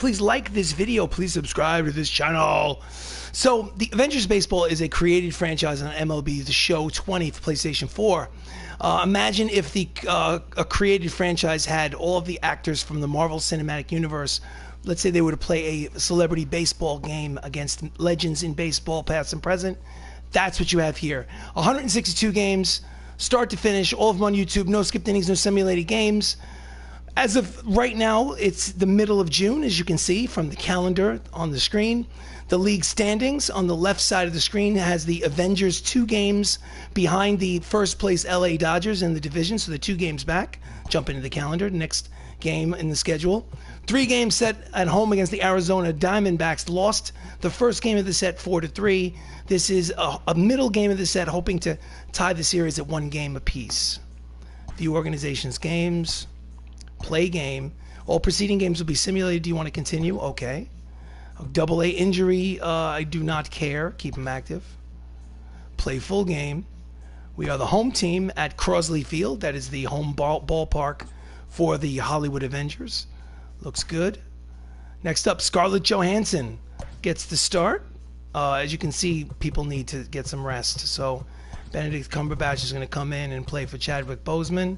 Please like this video. Please subscribe to this channel. So the Avengers Baseball is a created franchise on MLB The Show 20 for PlayStation 4. Imagine if a created franchise had all of the actors from the Marvel Cinematic Universe. Let's say they were to play a celebrity baseball game against legends in baseball, past and present. That's what you have here. 162 games, start to finish, all of them on YouTube. No skipped innings, no simulated games. As of right now, it's the middle of June, as you can see from the calendar on the screen. The league standings on the left side of the screen has the Avengers 2 games behind the first place LA Dodgers in the division, so they're 2 games back. Jump into the calendar, next game in the schedule. 3 games set at home against the Arizona Diamondbacks. Lost the first game of the set 4-3. This is a middle game of the set, hoping to tie the series at 1 game apiece. The organization's games. Play game. All preceding games will be simulated. Do you want to continue? Okay. Double A injury, I do not care. Keep them active. Play full game. We are the home team at Crosley Field. That is the home ballpark for the Hollywood Avengers. Looks good. Next up, Scarlett Johansson gets the start. As you can see, people need to get some rest. So Benedict Cumberbatch is going to come in and play for Chadwick Boseman.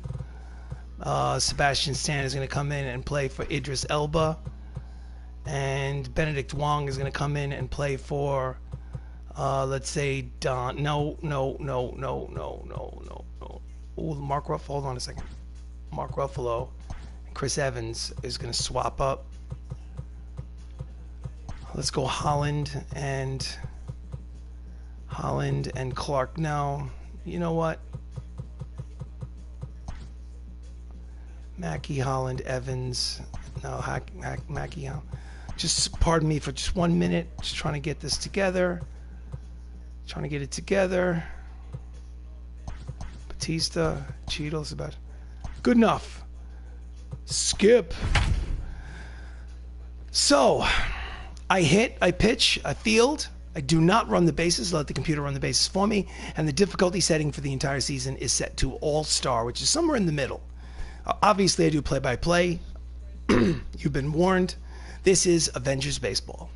Sebastian Stan is going to come in and play for Idris Elba, and Benedict Wong is going to come in and play for, let's say, Don. No. Ooh, Mark Ruffalo. Hold on a second. Mark Ruffalo and Chris Evans is going to swap up. Let's go Holland and Clark. No, you know what? Mackie, Holland, Evans. No, Mackie. Just pardon me for just 1 minute. Just trying to get this together. Trying to get it together. Batista, Cheadle is about good enough. Skip. So, I hit, I pitch, I field. I do not run the bases. Let the computer run the bases for me. And the difficulty setting for the entire season is set to All-Star, which is somewhere in the middle. Obviously, I do play-by-play. You've been warned. This is Avengers Baseball.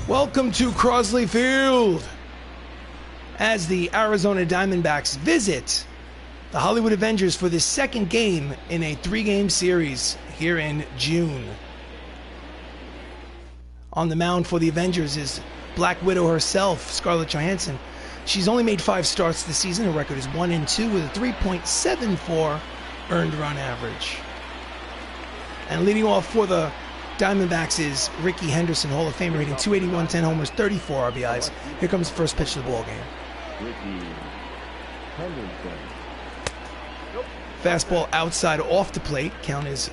Welcome to Crosley Field. As the Arizona Diamondbacks visit the Hollywood Avengers for the second game in a 3-game series here in June. On the mound for the Avengers is Black Widow herself, Scarlett Johansson. She's only made 5 starts this season. Her record is 1-2 with a 3.74 earned run average. And leading off for the Diamondbacks is Ricky Henderson, Hall of Famer, hitting 281, 10 homers, 34 RBIs. Here comes the first pitch of the ball game. Ricky Henderson. Fastball outside off the plate. Count is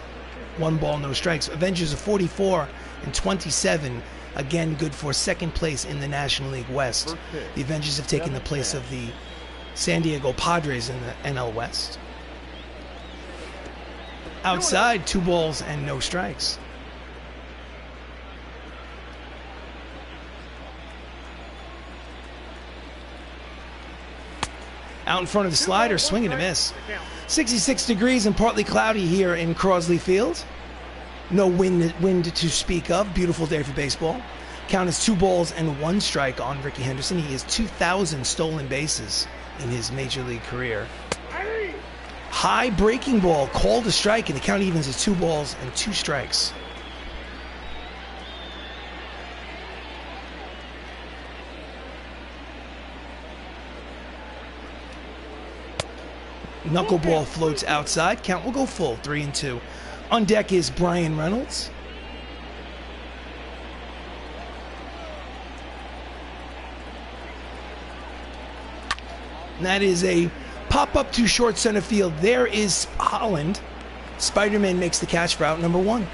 1 ball, no strikes. Avengers are 44 and 27. Again, good for second place in the National League West. The Avengers have taken the place of the San Diego Padres in the NL West. Outside, 2 balls and no strikes. Out in front of the slider, swing and a miss. 66 degrees and partly cloudy here in Crosley Field. No wind to speak of. Beautiful day for baseball. Count is 2 balls and 1 strike on Ricky Henderson. He has 2,000 stolen bases in his major league career. High breaking ball, called a strike, and the count evens is 2 balls and 2 strikes. Knuckleball floats outside. Count will go full, 3-2. On deck is Brian Reynolds. And that is a pop-up to short center field. There is Holland. Spider-Man makes the catch for out number 1.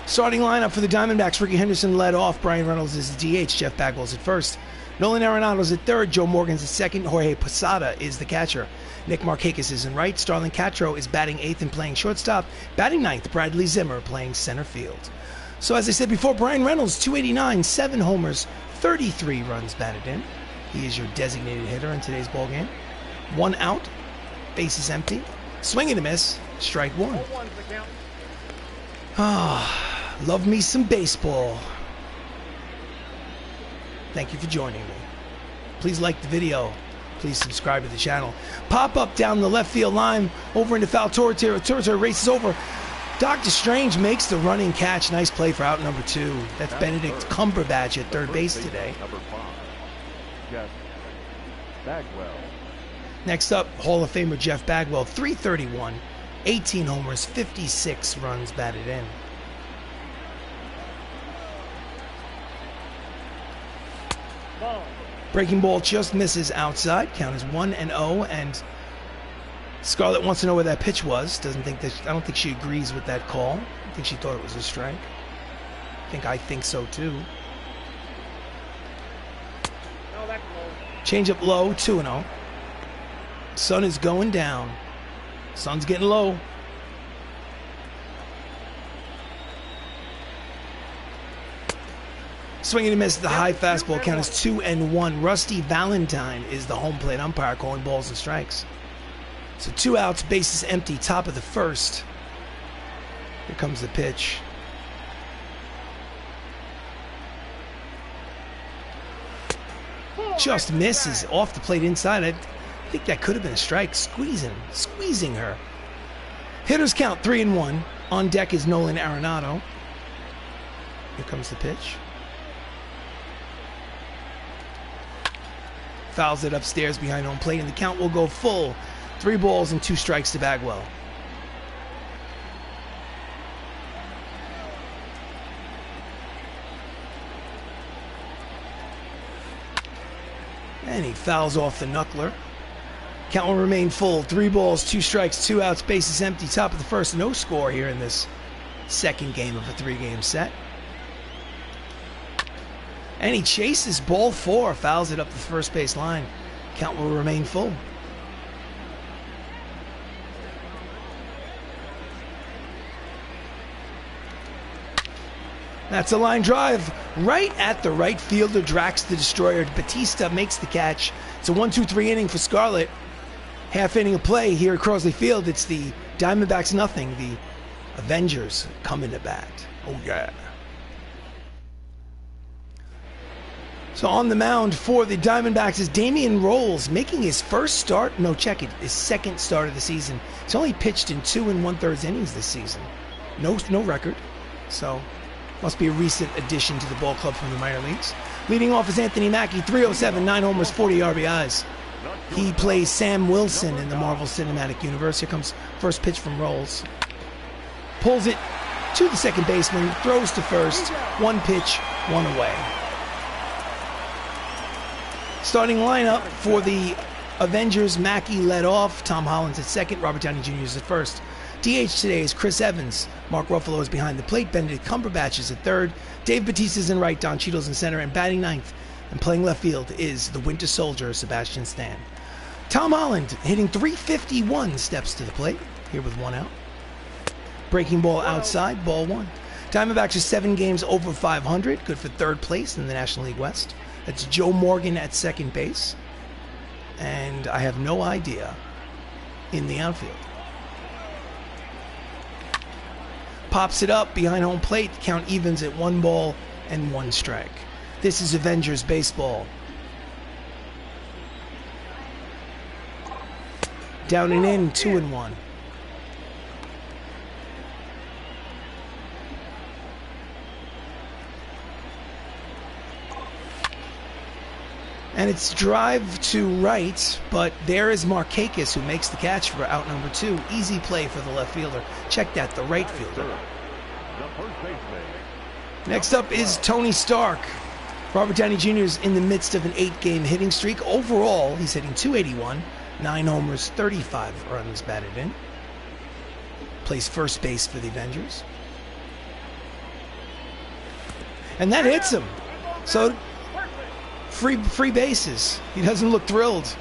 Starting lineup for the Diamondbacks. Ricky Henderson led off. Brian Reynolds is the DH. Jeff Bagwell's at first. Nolan Arenado's at third. Joe Morgan's at second. Jorge Posada is the catcher. Nick Markakis is in right. Starlin Castro is batting 8th and playing shortstop. Batting 9th, Bradley Zimmer playing center field. So as I said before, Brian Reynolds, 289, 7 homers, 33 runs batted in. He is your designated hitter in today's ballgame. 1 out, bases empty. Swing and a miss. Strike one. Ah, love me some baseball. Thank you for joining me. Please like the video. Please subscribe to the channel. Pop up down the left field line over into foul territory. Races over. Dr. Strange makes the running catch. Nice play for out number 2. That's Benedict Cumberbatch at third base today. Next up, Hall of Famer Jeff Bagwell, 331, 18 homers, 56 runs batted in. Breaking ball just misses outside. Count is 1-0, and Scarlett wants to know where that pitch was. I don't think she agrees with that call. I think she thought it was a strike. I think so too. Change up low, 2-0. Sun is going down. Sun's getting low. Swinging and miss at the high fastball. Count is 2-1. Rusty Valentine is the home plate umpire calling balls and strikes. So 2 outs, bases empty, top of the first. Here comes the pitch. Just misses off the plate inside. I think that could have been a strike. Squeezing her. Hitters count 3-1. On deck is Nolan Arenado. Here comes the pitch. Fouls it upstairs behind home plate, and the count will go full. 3 balls and 2 strikes to Bagwell. And he fouls off the knuckler. Count will remain full. 3 balls, 2 strikes, 2 outs, bases empty. Top of the first. No score here in this second game of a 3-game set. And he chases ball 4. Fouls it up the first base line. Count will remain full. That's a line drive right at the right fielder, Drax the Destroyer. Batista makes the catch. It's a 1-2-3 inning for Scarlett. Half inning of play here at Crosley Field. It's the Diamondbacks nothing. The Avengers coming to bat. Oh yeah. So on the mound for the Diamondbacks is Damian Rolls, making his first start. No, check it. His second start of the season. He's only pitched in 2 1/3 innings this season. No record. So must be a recent addition to the ball club from the minor leagues. Leading off is Anthony Mackie, 307, 9 homers, 40 RBIs. He plays Sam Wilson in the Marvel Cinematic Universe. Here comes first pitch from Rolls. Pulls it to the second baseman, throws to first. 1 pitch, 1 away. Starting lineup for the Avengers, Mackie led off. Tom Holland's at second. Robert Downey Jr. is at first. DH today is Chris Evans. Mark Ruffalo is behind the plate. Benedict Cumberbatch is at third. Dave Bautista's in right. Don Cheadle's in center. And batting ninth and playing left field is the Winter Soldier, Sebastian Stan. Tom Holland hitting .351 steps to the plate. Here with 1 out. Breaking ball outside. Ball 1. Diamondbacks are 7 games over 500. Good for third place in the National League West. That's Joe Morgan at second base. And I have no idea in the outfield. Pops it up behind home plate. Count evens at 1 ball and 1 strike. This is Avengers baseball. Down and in, 2-1. And it's drive to right, but there is Markakis who makes the catch for out number 2. Easy play for the left fielder. Check that, the right fielder. Next up is Tony Stark. Robert Downey Jr. is in the midst of an 8-game hitting streak. Overall, he's hitting .281, 9 homers, 35 runs batted in. Plays first base for the Avengers. And that hits him. So free bases. He doesn't look thrilled.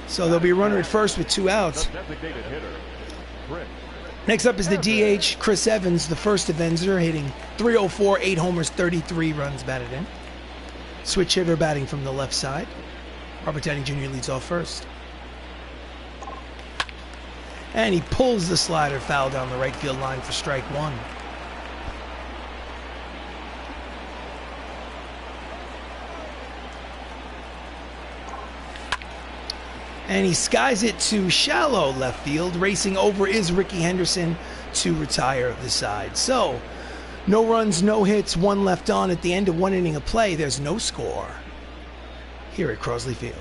So there'll be a runner at first with 2 outs. Next up is the DH, Chris Evans, the first Avenger, hitting .304, 8 homers, 33 runs batted in. Switch hitter batting from the left side. Robert Downey Jr. leads off first. And he pulls the slider foul down the right field line for strike one. And he skies it to shallow left field. Racing over is Ricky Henderson to retire the side. So, no runs, no hits, one left on at the end of one inning of play. There's no score here at Crosley Field.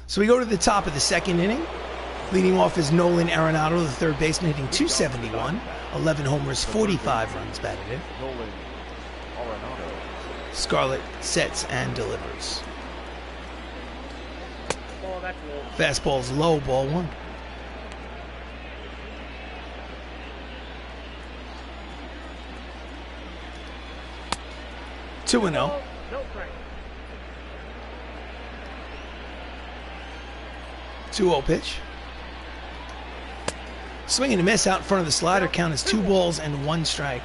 So we go to the top of the second inning. Leading off is Nolan Arenado, the third baseman, hitting .271, 11 homers, 45 runs batted in. Scarlett sets and delivers. Fastball's low, ball one. Two and 0. 2-0 pitch. Swing and a miss out in front of the slider. Count is 2 balls and 1 strike.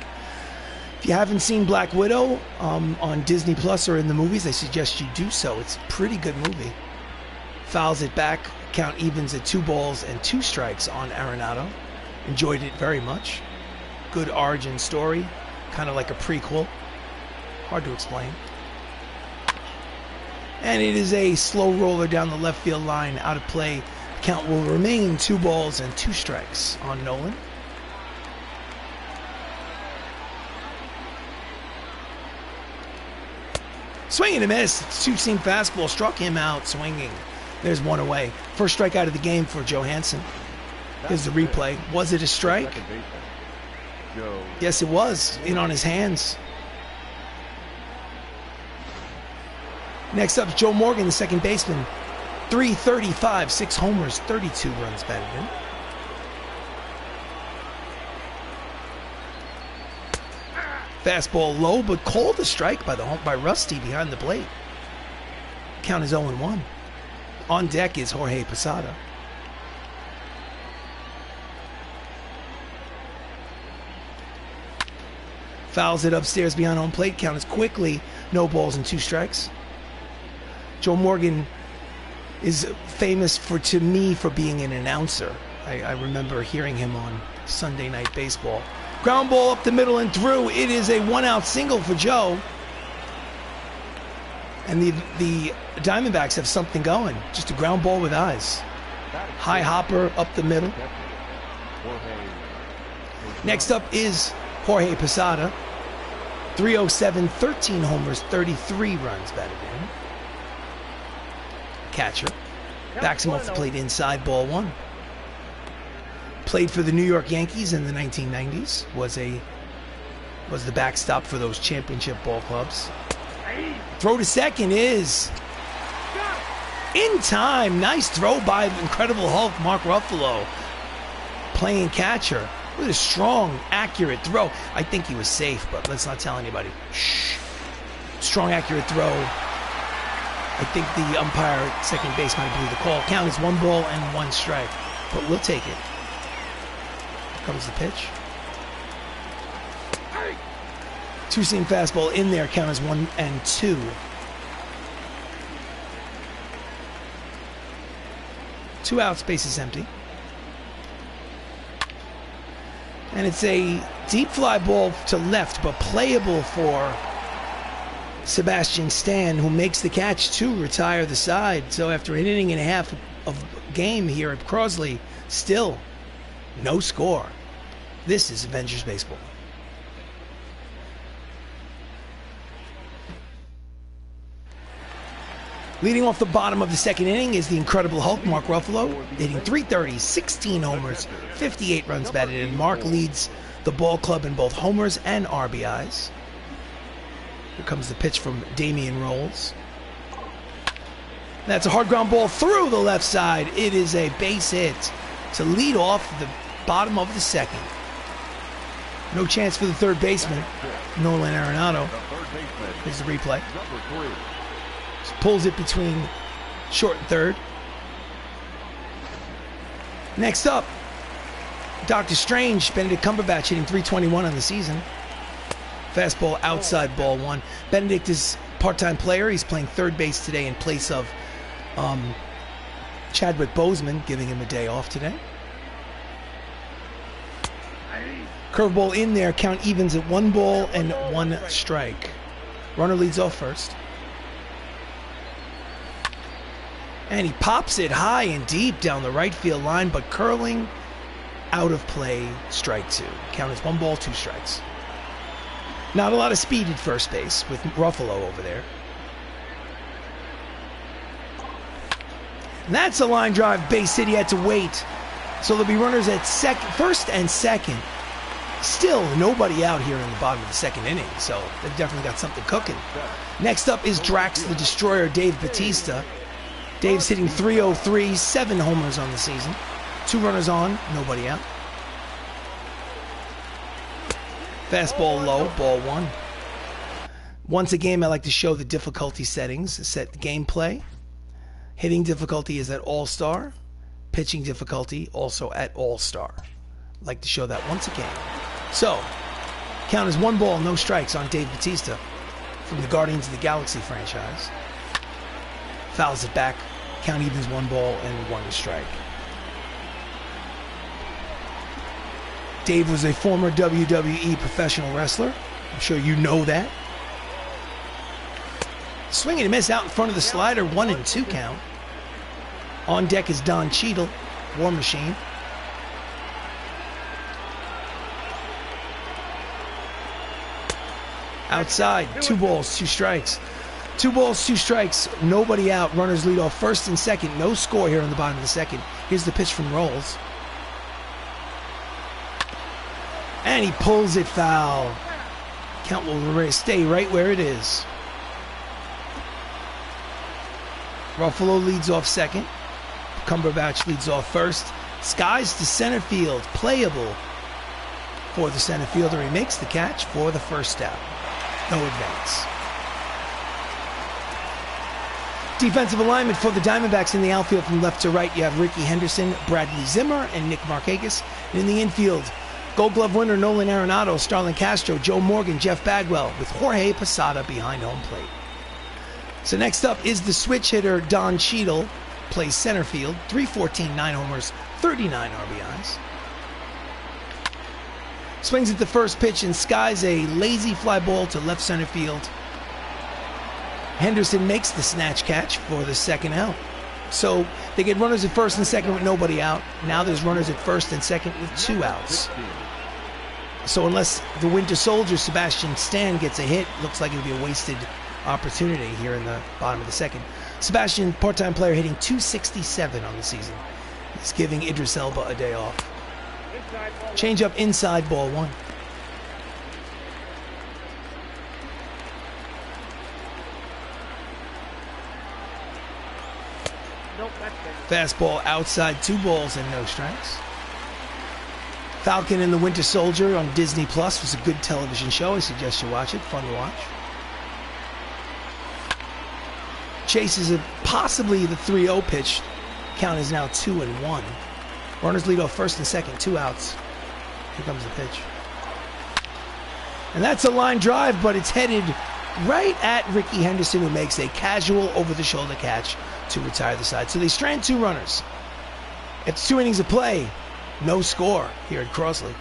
If you haven't seen Black Widow on Disney Plus or in the movies, I suggest you do so. It's a pretty good movie. Fouls it back. Count evens at 2 balls and 2 strikes on Arenado. Enjoyed it very much. Good origin story. Kind of like a prequel. Hard to explain. And it is a slow roller down the left field line, out of play. Count will remain 2 balls and 2 strikes on Nolan. Swing and a miss. Two-seam fastball struck him out swinging. There's 1 away. First strikeout of the game for Johansson. Here's the replay. Was it a strike? Yes, it was. In on his hands. Next up is Joe Morgan, the second baseman. .335, 6 homers, 32 runs batted in. Fastball low, but called a strike by Rusty behind the plate. Count is 0-1. On deck is Jorge Posada. Fouls it upstairs behind home plate. Count is quickly no balls and 2 strikes. Joe Morgan is famous to me for being an announcer. I remember hearing him on Sunday Night Baseball. Ground ball up the middle and through. It is a 1-out single for Joe. And the Diamondbacks have something going. Just a ground ball with eyes. High hopper up the middle. Next up is Jorge Posada. .307, 13 homers, 33 runs batted in. Catcher. Backs him off the plate inside, ball 1. Played for the New York Yankees in the 1990s. Was the backstop for those championship ball clubs. Throw to second is in time. Nice throw by the Incredible Hulk, Mark Ruffalo. Playing catcher. With a strong, accurate throw. I think he was safe, but let's not tell anybody. Shh. Strong, accurate throw. I think the umpire, second base, might blew the call. Count is 1 ball and 1 strike, but we'll take it. Here comes the pitch. Two-seam fastball in there. Count is 1-2. Two outs, base is empty. And it's a deep fly ball to left, but playable for Sebastian Stan, who makes the catch to retire the side. So after an inning and a half of game here at Crosley, still no score. This is Avengers Baseball. Leading off the bottom of the second inning is the Incredible Hulk, Mark Ruffalo, hitting .330, 16 homers, 58 runs batted in. Mark leads the ball club in both homers and RBIs. Here comes the pitch from Damian Rolls. That's a hard ground ball through the left side. It is a base hit to lead off the bottom of the second. No chance for the third baseman, Nolan Arenado. Here's the replay. Just pulls it between short and third. Next up, Doctor Strange, Benedict Cumberbatch, hitting .321 on the season. Fastball outside, ball 1. Benedict is part-time player. He's playing third base today in place of Chadwick Boseman, giving him a day off today. Curveball in there. Count evens at 1 ball and 1 strike. Runner leads off first. And he pops it high and deep down the right field line, but curling out of play, strike 2. Count is 1 ball, 2 strikes. Not a lot of speed at first base with Ruffalo over there. And that's a line drive, base hit. He had to wait. So there'll be runners at first and second. Still nobody out here in the bottom of the second inning, so they've definitely got something cooking. Next up is Drax the Destroyer, Dave Bautista. Dave's hitting .303, 7 homers on the season. 2 runners on, nobody out. Fastball low, ball 1. Once a game, I like to show the difficulty settings, set the gameplay. Hitting difficulty is at All-Star. Pitching difficulty also at All-Star. Like to show that once a game. So, count is 1 ball, no strikes on Dave Bautista from the Guardians of the Galaxy franchise. Fouls it back. Count evens 1 ball and 1 strike. Dave was a former WWE professional wrestler. I'm sure you know that. Swing and a miss out in front of the slider, 1 and 2 count. On deck is Don Cheadle, War Machine. Outside, 2 balls, 2 strikes. 2 balls, 2 strikes, nobody out. Runners lead off first and second. No score here in the bottom of the second. Here's the pitch from Rolls. And he pulls it foul. Count will stay right where it is. Ruffalo leads off second. Cumberbatch leads off first. Skies to center field. Playable for the center fielder. He makes the catch for the first out. No advance. Defensive alignment for the Diamondbacks in the outfield from left to right. You have Ricky Henderson, Bradley Zimmer, and Nick Markakis. And in the infield, Gold Glove winner Nolan Arenado, Starlin Castro, Joe Morgan, Jeff Bagwell, with Jorge Posada behind home plate. So next up is the switch hitter Don Cheadle, plays center field, .314, 9 homers, 39 RBIs. Swings at the first pitch and skies a lazy fly ball to left center field. Henderson makes the snatch catch for the second out. So they get runners at first and second with nobody out. Now there's runners at first and second with 2 outs. So unless the Winter Soldier, Sebastian Stan, gets a hit, looks like it'll be a wasted opportunity here in the bottom of the second. Sebastian, part-time player, hitting .267 on the season. He's giving Idris Elba a day off. Change up inside, ball 1. Fastball outside, 2 balls and no strikes. Falcon and the Winter Soldier on Disney Plus was a good television show. I suggest you watch it. Fun to watch. Chases possibly the 3-0 pitch. Count is now 2 and 1. Runners lead off first and second, 2 outs. Here comes the pitch. And that's a line drive, but it's headed right at Ricky Henderson, who makes a casual over-the-shoulder catch to retire the side. So they strand 2 runners. It's 2 innings of play. No score here at Crossley.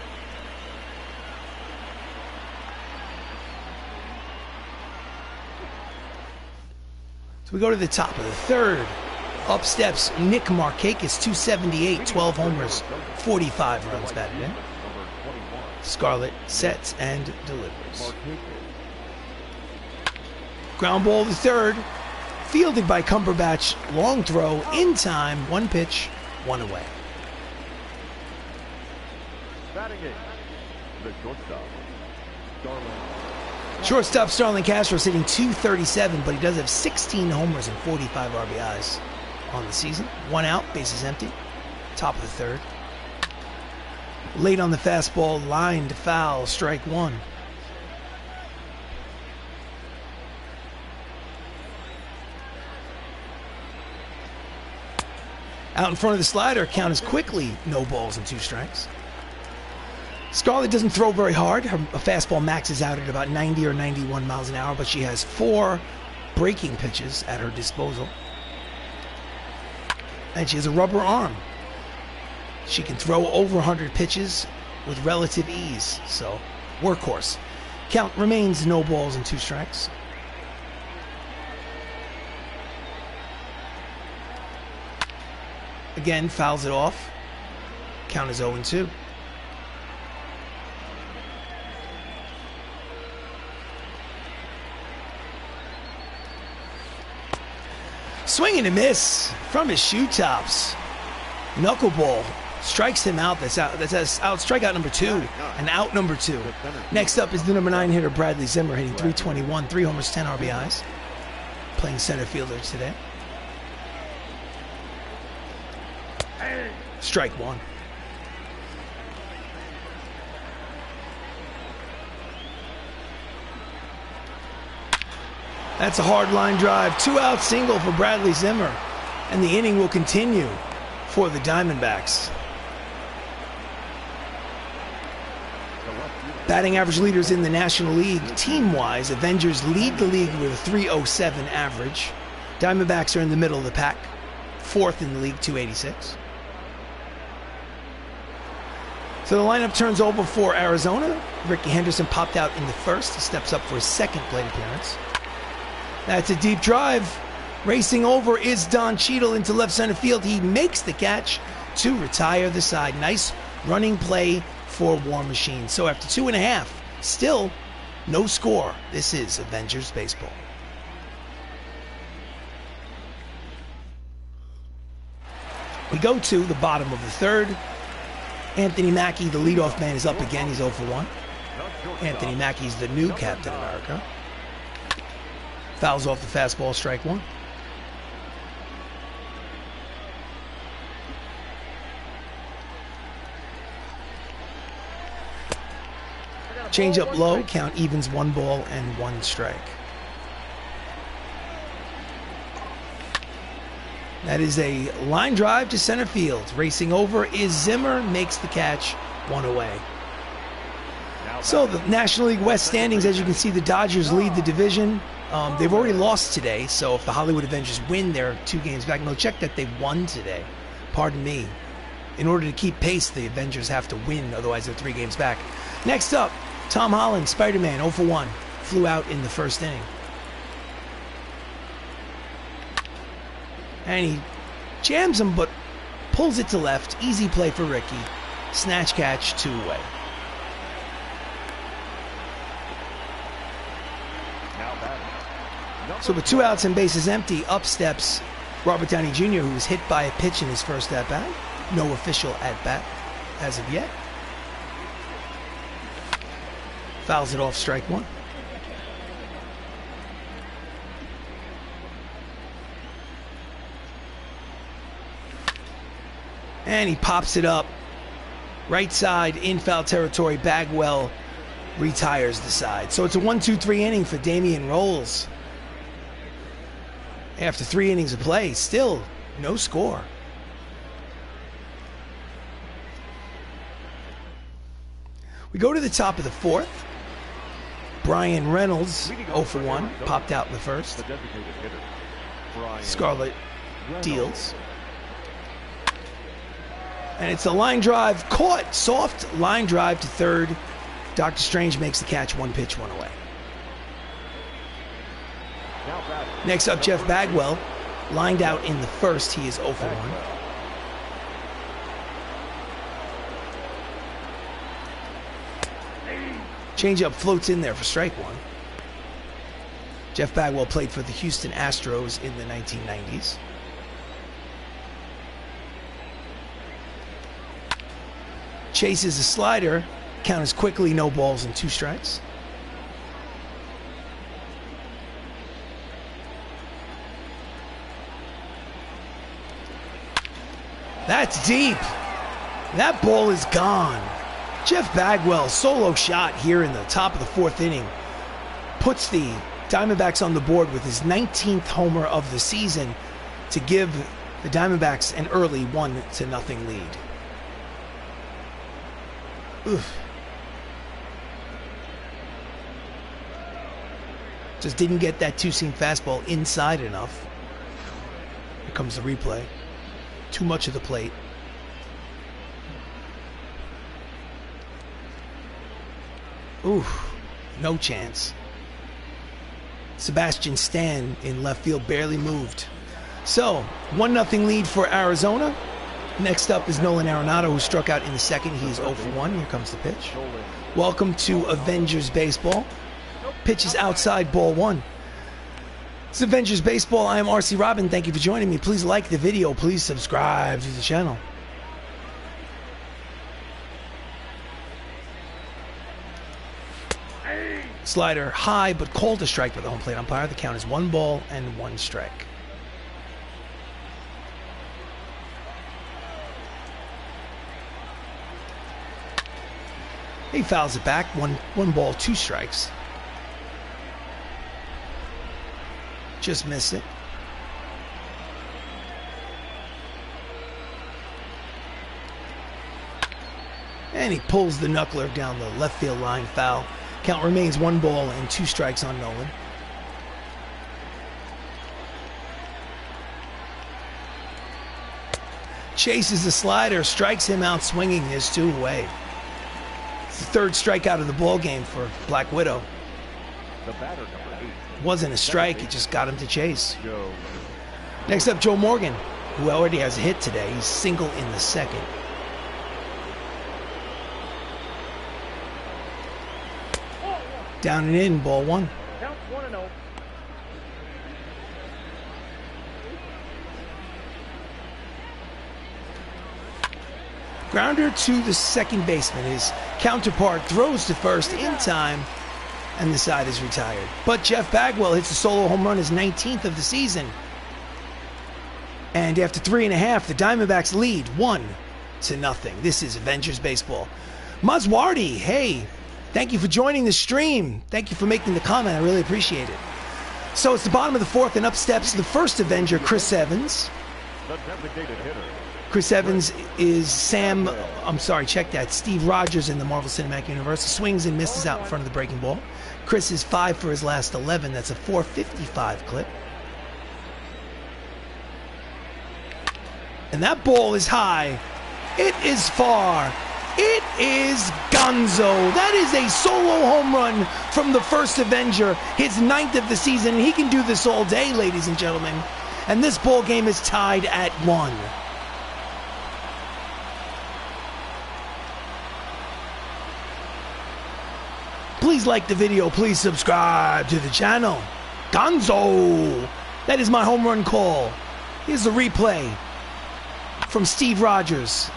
So we go to the top of the third. Up steps Nick Markakis, .278, 12 homers, 45 runs batted in. Scarlett sets and delivers. Ground ball to third. Fielded by Cumberbatch. Long throw in time. 1 pitch, 1 away. Shortstop Starlin Castro sitting .237, but he does have 16 homers and 45 RBIs on the season. 1 out, bases empty. Top of the third. Late on the fastball, lined foul, strike 1. Out in front of the slider, count is quickly no balls and 2 strikes. Scarlett doesn't throw very hard. Her fastball maxes out at about 90 or 91 miles an hour, but she has 4 breaking pitches at her disposal. And she has a rubber arm. She can throw over 100 pitches with relative ease. So, workhorse. Count remains no balls and 2 strikes. Again, fouls it off. Count is 0-2. Swing and a miss from his shoe tops. Knuckleball strikes him out. That's out strikeout number 2 and out number 2. Next up is the number 9 hitter, Bradley Zimmer, hitting .321, 3 homers, 10 RBIs. Playing center fielder today. Strike 1. That's a hard line drive. 2-out single for Bradley Zimmer. And the inning will continue for the Diamondbacks. Batting average leaders in the National League. Team-wise, Avengers lead the league with a .307 average. Diamondbacks are in the middle of the pack. 4th in the league, .286. So the lineup turns over for Arizona. Ricky Henderson popped out in the first. He steps up for his second plate appearance. That's a deep drive. Racing over is Don Cheadle into left center field. He makes the catch to retire the side. Nice running play for War Machine. So after 2.5, still no score. This is Avengers Baseball. We go to the bottom of the 3rd. Anthony Mackie, the leadoff man, is up again. He's 0 for 1. Anthony Mackie's the new Captain America. Fouls off the fastball, strike 1. Change up low, count evens, 1 ball and 1 strike. That is a line drive to center field. Racing over is Zimmer, makes the catch, 1 away. So the National League West standings, as you can see, the Dodgers lead the division. They've already lost today, so if the Hollywood Avengers win, they're 2 games back. No, check that they won today. Pardon me. In order to keep pace, the Avengers have to win, otherwise they're 3 games back. Next up, Tom Holland, Spider-Man, 0 for 1. Flew out in the first inning. And he jams him, but pulls it to left. Easy play for Ricky. Snatch catch, 2 away. So with 2 outs and bases empty, up steps Robert Downey Jr., who was hit by a pitch in his first at-bat. No official at-bat as of yet. Fouls it off, strike 1. And he pops it up. Right side, in foul territory. Bagwell retires the side. So it's a 1-2-3 inning for Damian Rolls. After 3 innings of play, still no score. We go to the top of the 4th. Brian Reynolds, 0 for 1, popped out in the first. Scarlett deals. And it's a line drive caught. Soft line drive to 3rd. Dr. Strange makes the catch, 1 pitch, 1 away. Next up, Jeff Bagwell, lined out in the first. He is 0 for 1. Changeup floats in there for strike 1. Jeff Bagwell played for the Houston Astros in the 1990s. Chases a slider. Count is quickly, no balls and 2 strikes. That's deep. That ball is gone. Jeff Bagwell, solo shot here in the top of the 4th inning, puts the Diamondbacks on the board with his 19th homer of the season to give the Diamondbacks an early 1-0 lead. Oof. Just didn't get that two-seam fastball inside enough. Here comes the replay. Too much of the plate. Ooh, no chance. Sebastian Stan in left field barely moved. So, 1-0 lead for Arizona. Next up is Nolan Arenado, who struck out in the second. He's 0 for 1. Here comes the pitch. Welcome to Avengers Baseball. Pitch is outside, ball 1. It's Avengers Baseball. I am RC Robbin. Thank you for joining me. Please like the video. Please subscribe to the channel. Slider high, but called a strike by the home plate umpire. The count is 1 ball and 1 strike. He fouls it back. One ball, 2 strikes. Just missed it. And he pulls the knuckler down the left field line, foul. Count remains 1 ball and 2 strikes on Nolan. Chases the slider, strikes him out swinging. There's 2 away. It's the 3rd strikeout of the ball game for Black Widow. The batter, number 8. Wasn't a strike, it just got him to chase. Next up, Joe Morgan, who already has a hit today. He's single in the second. Down and in, ball 1. Count 1-0. Grounder to the second baseman. His counterpart throws to first in time, and the side is retired. But Jeff Bagwell hits a solo home run, his 19th of the season. And after 3.5, the Diamondbacks lead 1-0. This is Avengers Baseball. Mazwardi, hey, thank you for joining the stream. Thank you for making the comment. I really appreciate it. So it's the bottom of the 4th, and up steps the first Avenger, Chris Evans. The designated hitter. Chris Evans is Steve Rogers in the Marvel Cinematic Universe. Swings and misses out in front of the breaking ball. Chris is 5 for his last 11. That's a .455 clip. And that ball is high. It is far. It is gonzo. That is a solo home run from the first Avenger, his 9th of the season, and he can do this all day, ladies and gentlemen. And this ball game is tied at 1. Please like the video. Please subscribe to the channel. Gonzo. That is my home run call. Here's the replay from Steve Rogers.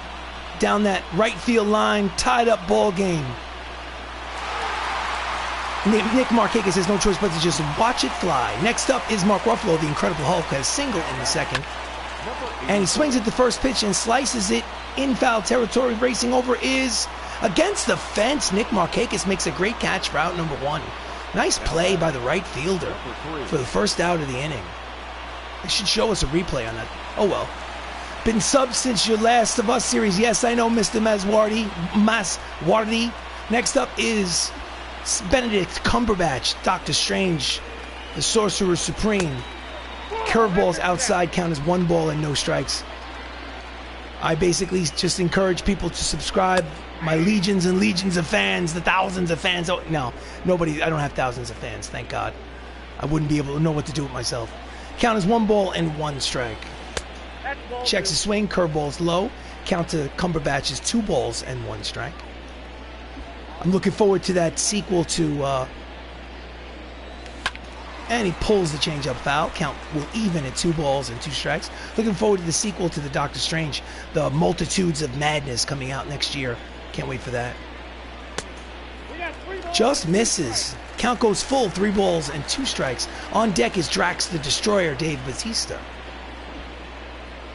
Down that right field line, tied up ball game. Nick Markakis has no choice but to just watch it fly. Next up is Mark Ruffalo, the Incredible Hulk, has single in the second. And he swings at the first pitch and slices it in foul territory. Racing over is against the fence. Nick Markakis makes a great catch for out number 1. Nice play by the right fielder for the first out of the inning. They should show us a replay on that. Oh well. Been subbed since your Last of Us series. Yes, I know, Mr. Maswardi. Next up is Benedict Cumberbatch, Doctor Strange, the Sorcerer Supreme. Curveballs outside, count as 1 ball and no strikes. I basically just encourage people to subscribe. My legions and legions of fans, the thousands of fans. Oh, no, nobody, I don't have thousands of fans, thank God. I wouldn't be able to know what to do with myself. Count as 1 ball and 1 strike. Checks his swing, curveball's low. Count to Cumberbatch is 2 balls and 1 strike. I'm looking forward to that sequel to, and he pulls the changeup foul. Count will even at 2 balls and 2 strikes. Looking forward to the sequel to the Doctor Strange, the Multitudes of Madness, coming out next year. Can't wait for that. Just misses. Count goes full, 3 balls and 2 strikes. On deck is Drax the Destroyer, Dave Bautista.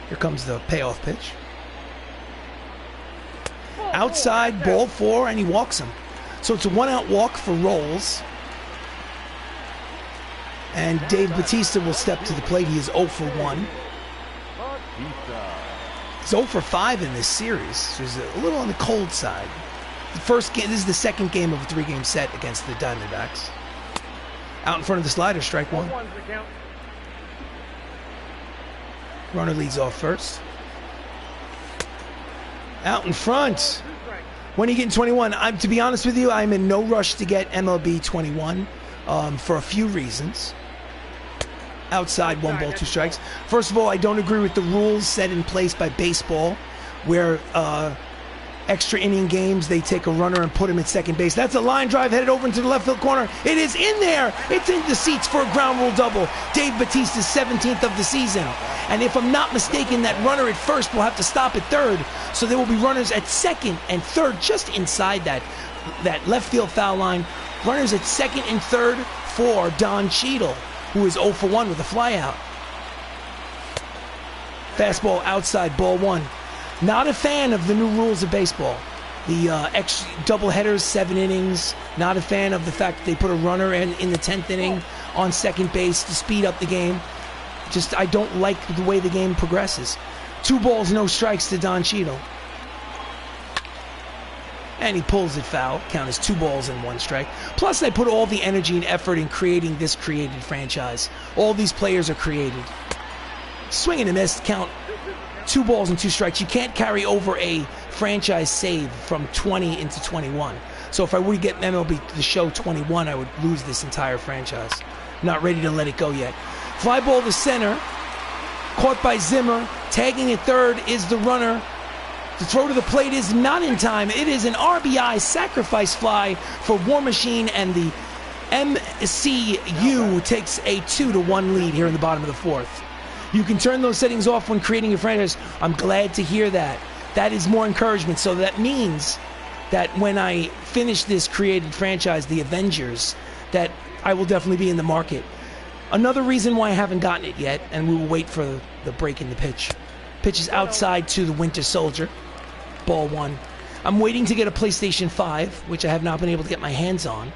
Here comes the payoff pitch. Outside, ball 4, and he walks him. So it's a 1-out walk for Rolls. And Dave Bautista will step to the plate. He is 0 for 1. He's 0 for 5 in this series. So he's a little on the cold side. The first game, this is the second game of a 3-game set against the Diamondbacks. Out in front of the slider, strike one. 1-1's the count. Runner leads off first. Out in front. 2 strikes. When are you getting 21? To be honest with you, I'm in no rush to get MLB 21 for a few reasons. Outside, 1 ball, 2 strikes. First of all, I don't agree with the rules set in place by baseball where extra inning games, they take a runner and put him at second base. That's a line drive headed over into the left field corner. It is in there. It's in the seats for a ground rule double. Dave Batista's 17th of the season. And if I'm not mistaken, that runner at first will have to stop at third. So there will be runners at second and third just inside that left field foul line. Runners at second and third for Don Cheadle, who is 0 for 1 with a flyout. Fastball outside, ball 1. Not a fan of the new rules of baseball. The double headers, 7 innings. Not a fan of the fact that they put a runner in the 10th inning on second base to speed up the game. I don't like the way the game progresses. 2 balls, no strikes to Don Cheadle. And he pulls it foul. Count as 2 balls and 1 strike. Plus, they put all the energy and effort in creating this created franchise. All these players are created. Swing and a miss. Count 2 balls and 2 strikes. You can't carry over a franchise save from 20 into 21. So if I were to get MLB The Show 21, I would lose this entire franchise. Not ready to let it go yet. Fly ball to center. Caught by Zimmer. Tagging at third is the runner. The throw to the plate is not in time. It is an RBI sacrifice fly for War Machine, and the MCU takes a 2-1 lead here in the bottom of the 4th. You can turn those settings off when creating a franchise. I'm glad to hear that. That is more encouragement. So that means that when I finish this created franchise, the Avengers, that I will definitely be in the market. Another reason why I haven't gotten it yet, and we will wait for the break in the pitch. Pitch is outside to the Winter Soldier. Ball 1. I'm waiting to get a PlayStation 5, which I have not been able to get my hands on.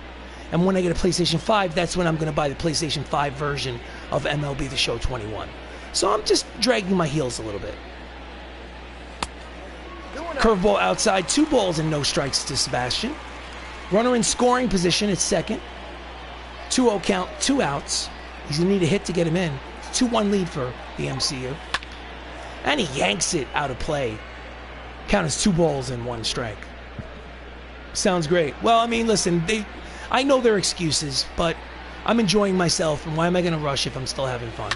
And when I get a PlayStation 5, that's when I'm going to buy the PlayStation 5 version of MLB The Show 21. So I'm just dragging my heels a little bit. Curveball outside, 2 balls and no strikes to Sebastian. Runner in scoring position at second. 2-0 count, 2 outs. He's going to need a hit to get him in. 2-1 lead for the MCU. And he yanks it out of play. Count as 2 balls and 1 strike. Sounds great. Well, I mean, listen, I know their excuses, but I'm enjoying myself, and why am I going to rush if I'm still having fun?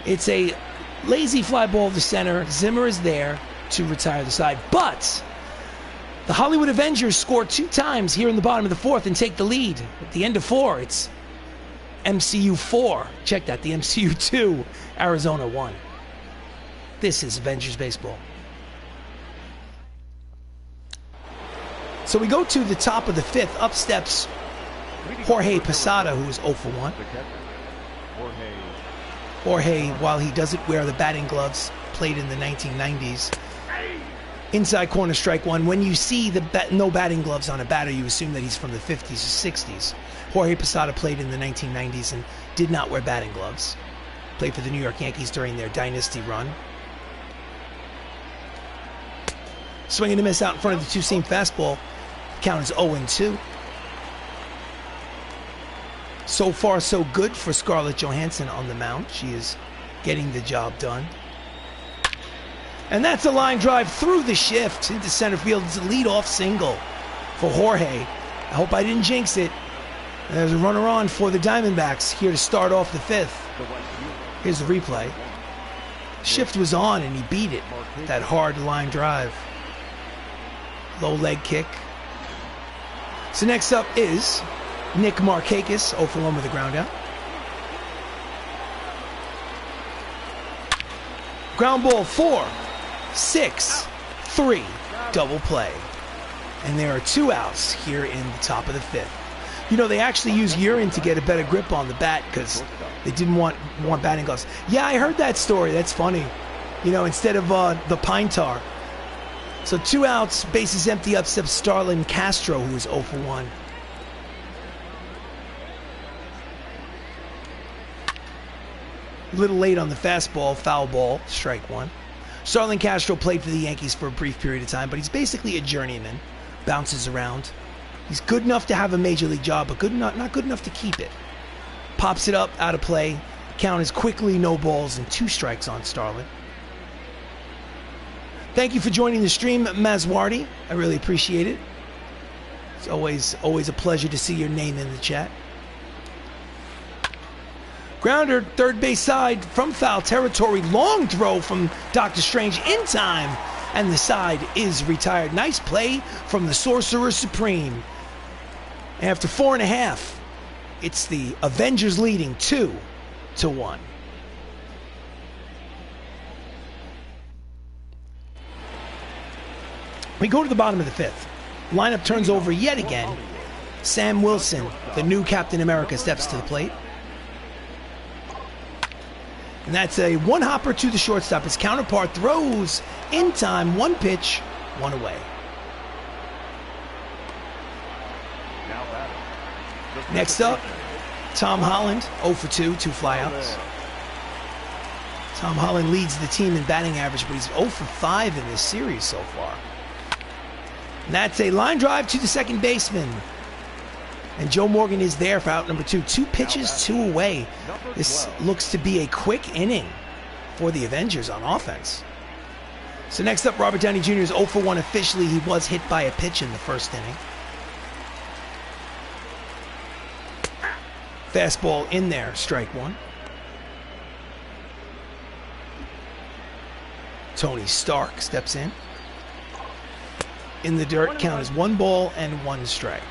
It's a lazy fly ball to center. Zimmer is there to retire the side, but the Hollywood Avengers score 2 times here in the bottom of the 4th and take the lead. At the end of 4, it's MCU 4. Check that, the MCU 2, Arizona 1. This is Avengers Baseball. So we go to the top of the 5th. Up steps Jorge Posada, who is 0 for 1. Jorge, while he doesn't wear the batting gloves, played in the 1990s. Inside corner, strike 1. When you see the no batting gloves on a batter, you assume that he's from the 50s or 60s. Jorge Posada played in the 1990s and did not wear batting gloves. Played for the New York Yankees during their dynasty run. Swing and a miss out in front of the 2-seam fastball. Count is 0-2. So far, so good for Scarlett Johansson on the mound. She is getting the job done. And that's a line drive through the shift into center field. It's a leadoff single for Jorge. I hope I didn't jinx it. There's a runner on for the Diamondbacks here to start off the 5th. Here's the replay. Shift was on and he beat it. That hard line drive. Low leg kick. So next up is Nick Markakis, 0 for 1 with a ground out. Ground ball 4, 6, 3, double play. And there are 2 outs here in the top of the 5th. You know, they actually use urine to get a better grip on the bat because they didn't want batting gloves. Yeah, I heard that story. That's funny. You know, instead of the pine tar. So 2 outs, bases empty, up steps Starlin Castro, who is 0 for 1. A little late on the fastball, foul ball, strike 1. Starlin Castro played for the Yankees for a brief period of time, but he's basically a journeyman. Bounces around. He's good enough to have a major league job, but not good enough to keep it. Pops it up, out of play. Count is quickly no balls and 2 strikes on Starlin. Thank you for joining the stream, Mazwardi. I really appreciate it. It's always a pleasure to see your name in the chat. Grounder, third base side from foul territory. Long throw from Dr. Strange in time. And the side is retired. Nice play from the Sorcerer Supreme. After 4.5, it's the Avengers leading 2-1. We go to the bottom of the 5th. Lineup turns over yet again. Sam Wilson, the new Captain America, steps to the plate. And that's a one-hopper to the shortstop. His counterpart throws in time. 1 pitch, 1 away. Next up, Tom Holland, 0 for 2, 2 flyouts. Tom Holland leads the team in batting average, but he's 0 for 5 in this series so far. And that's a line drive to the second baseman. And Joe Morgan is there for out number 2. 2 pitches, 2 away. This looks to be a quick inning for the Avengers on offense. So next up, Robert Downey Jr. is 0 for 1 officially. He was hit by a pitch in the first inning. Fastball in there, strike 1. Tony Stark steps in. In the dirt, count is 1 ball and 1 strike.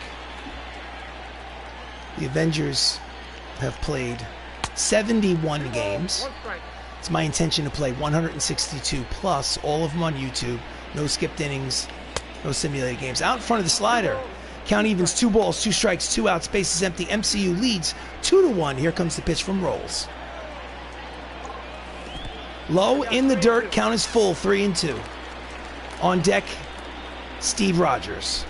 The Avengers have played 71 games. It's my intention to play 162 plus, all of them on YouTube. No skipped innings, no simulated games. Out in front of the slider. Count evens 2 balls, 2 strikes, 2 outs, bases empty. MCU leads 2-1. Here comes the pitch from Rolls. Low in the dirt, count is full, 3-2. On deck, Steve Rogers.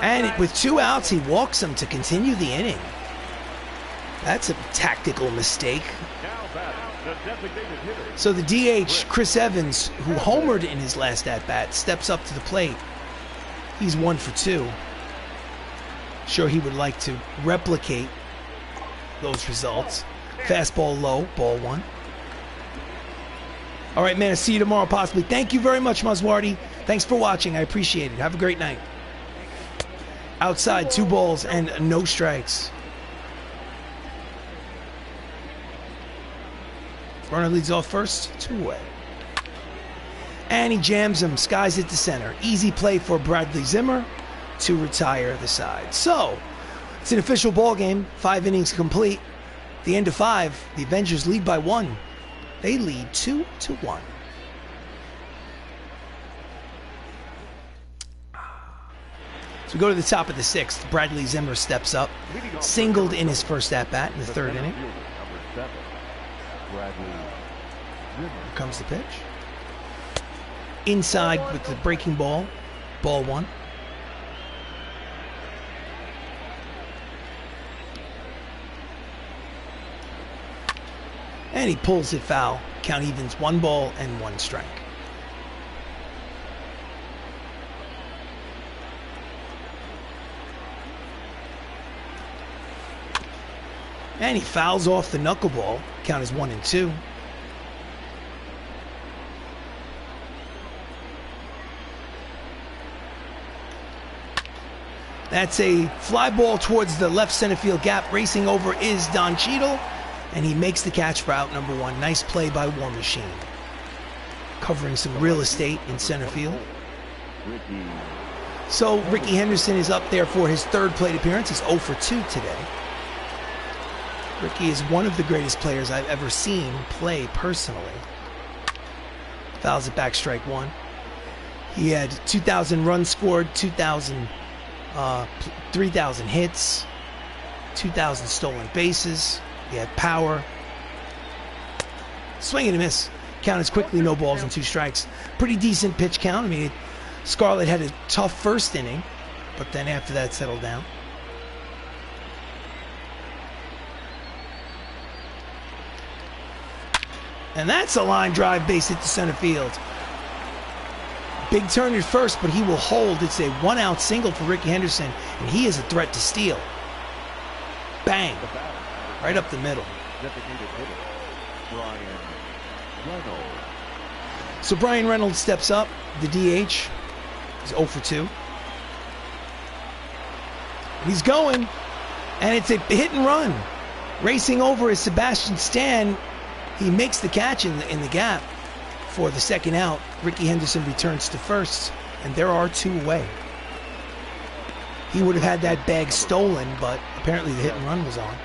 And with 2 outs, he walks him to continue the inning. That's a tactical mistake. So the DH, Chris Evans, who homered in his last at-bat, steps up to the plate. He's 1 for 2. Sure, he would like to replicate those results. Fastball low, ball 1. All right, man, I'll see you tomorrow possibly. Thank you very much, Mazwardi. Thanks for watching. I appreciate it. Have a great night. Outside, 2 balls and no strikes. Runner leads off first, 2 away. And he jams him, skies it to center. Easy play for Bradley Zimmer to retire the side. So, it's an official ball game, 5 innings complete. At the end of 5, the Avengers lead by 1. They lead 2-1. So we go to the top of the 6th. Bradley Zimmer steps up, singled in his first at-bat in the 3rd inning. Here comes the pitch. Inside with the breaking ball, ball 1. And he pulls it foul. Count evens, 1 ball and 1 strike. And he fouls off the knuckleball. Count is 1-2. That's a fly ball towards the left center field gap. Racing over is Don Cheadle, and he makes the catch for out number 1. Nice play by War Machine. Covering some real estate in center field. So Ricky Henderson is up there for his 3rd plate appearance. He's 0 for 2 today. Ricky is one of the greatest players I've ever seen play personally. Fouls it back, strike 1. He had 2,000 runs scored, 3,000 hits, 2,000 stolen bases. He had power. Swing and a miss. Count is quickly no balls and 2 strikes. Pretty decent pitch count. I mean, Scarlett had a tough first inning, but then after that settled down. And that's a line drive base hit to center field. Big turn at first, but he will hold. It's a 1-out single for Ricky Henderson, and he is a threat to steal. Bang. Right up the middle. So Brian Reynolds steps up. The DH is 0 for 2. He's going, and it's a hit and run. Racing over is Sebastian Stan. He makes the catch in the gap for the second out. Ricky Henderson returns to first, and there are 2 away. He would have had that bag stolen, but apparently the hit and run was on.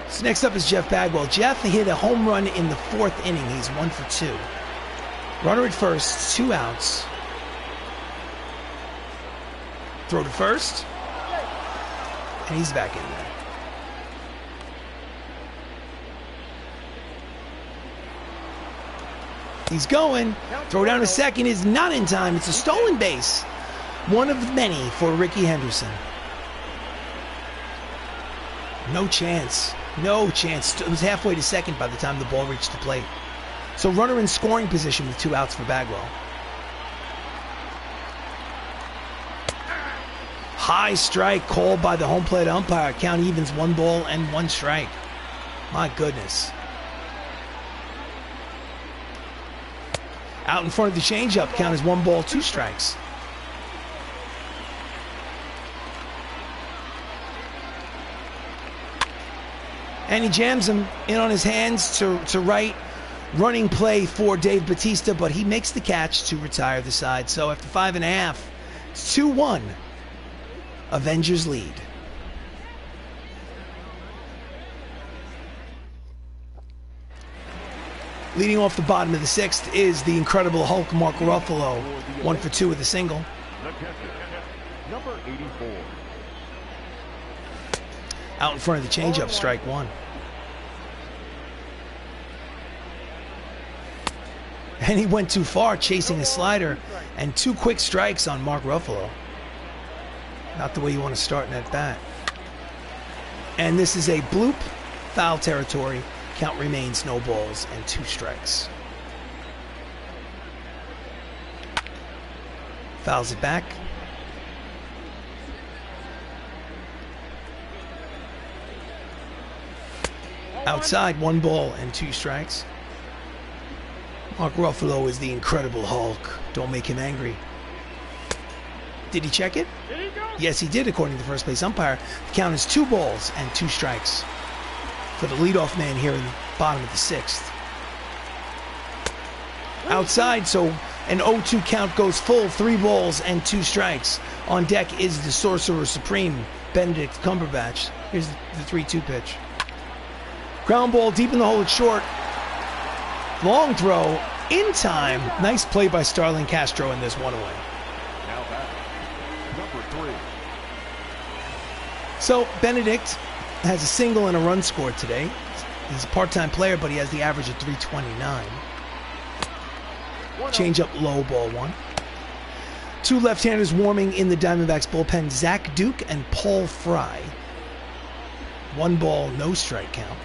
So next up is Jeff Bagwell. Jeff hit a home run in the 4th inning. He's 1 for 2. Runner at first, 2 outs. Throw to first. And he's back in there. He's going. Throw down to second is not in time. It's a stolen base. One of many for Ricky Henderson. No chance. No chance. It was halfway to second by the time the ball reached the plate. So runner in scoring position with 2 outs for Bagwell. High strike called by the home plate umpire. Count evens, 1 ball and 1 strike. My goodness. Out in front of the changeup. Count is 1 ball, 2 strikes. And he jams him in on his hands to right. Running play for Dave Bautista, but he makes the catch to retire the side. So after 5.5, it's 2-1. Avengers lead. Leading off the bottom of the 6th is the incredible Hulk, Mark Ruffalo. 1 for 2 with a single. Number 84. Out in front of the changeup, strike 1. And he went too far, chasing a slider, and 2 quick strikes on Mark Ruffalo. Not the way you want to start in at bat. And this is a bloop, foul territory. Count remains no balls and 2 strikes. Fouls it back. Outside, 1 ball and 2 strikes. Mark Ruffalo is the incredible Hulk. Don't make him angry. Did he check it? Yes, he did, according to the first base umpire. The count is 2 balls and 2 strikes for the leadoff man here in the bottom of the 6th. Outside, so an 0-2 count goes full, 3 balls and 2 strikes. On deck is the Sorcerer Supreme, Benedict Cumberbatch. Here's the 3-2 pitch. Ground ball deep in the hole at short. Long throw in time. Nice play by Starlin Castro, and there's 1 away. Now back. Number 3. So Benedict has a single and a run scored today. He's a part-time player, but he has the average of 329. Change up low, ball 1. 2 left-handers warming in the Diamondbacks bullpen, Zach Duke and Paul Fry. 1 ball, no strike count.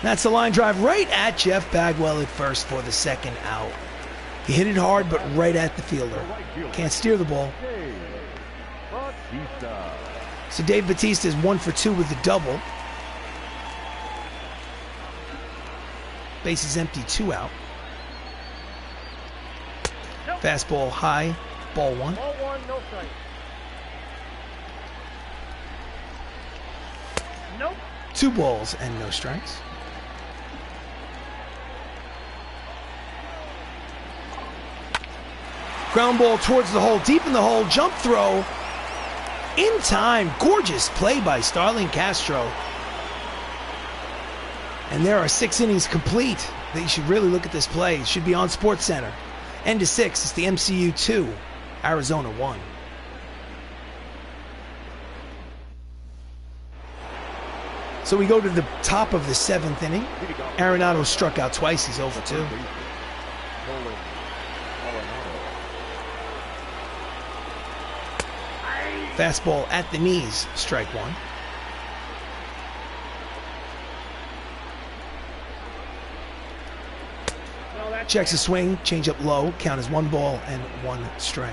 That's a line drive right at Jeff Bagwell at first for the 2nd out. He hit it hard, but right at the fielder. Can't steer the ball. So Dave Bautista is 1 for 2 with the double. Base is empty, 2 out. Fastball high, ball 1. Ball 1, no strike. Nope. 2 balls and no strikes. Ground ball towards the hole, deep in the hole, jump throw. In time, gorgeous play by Starlin Castro. And there are 6 innings complete. You should really look at this play. It should be on SportsCenter. End of 6, it's the MCU 2, Arizona 1. So we go to the top of the 7th inning. Arenado struck out twice, he's 0 for 2. Fastball at the knees, strike 1. Checks a swing, change up low, count as 1 ball and 1 strike.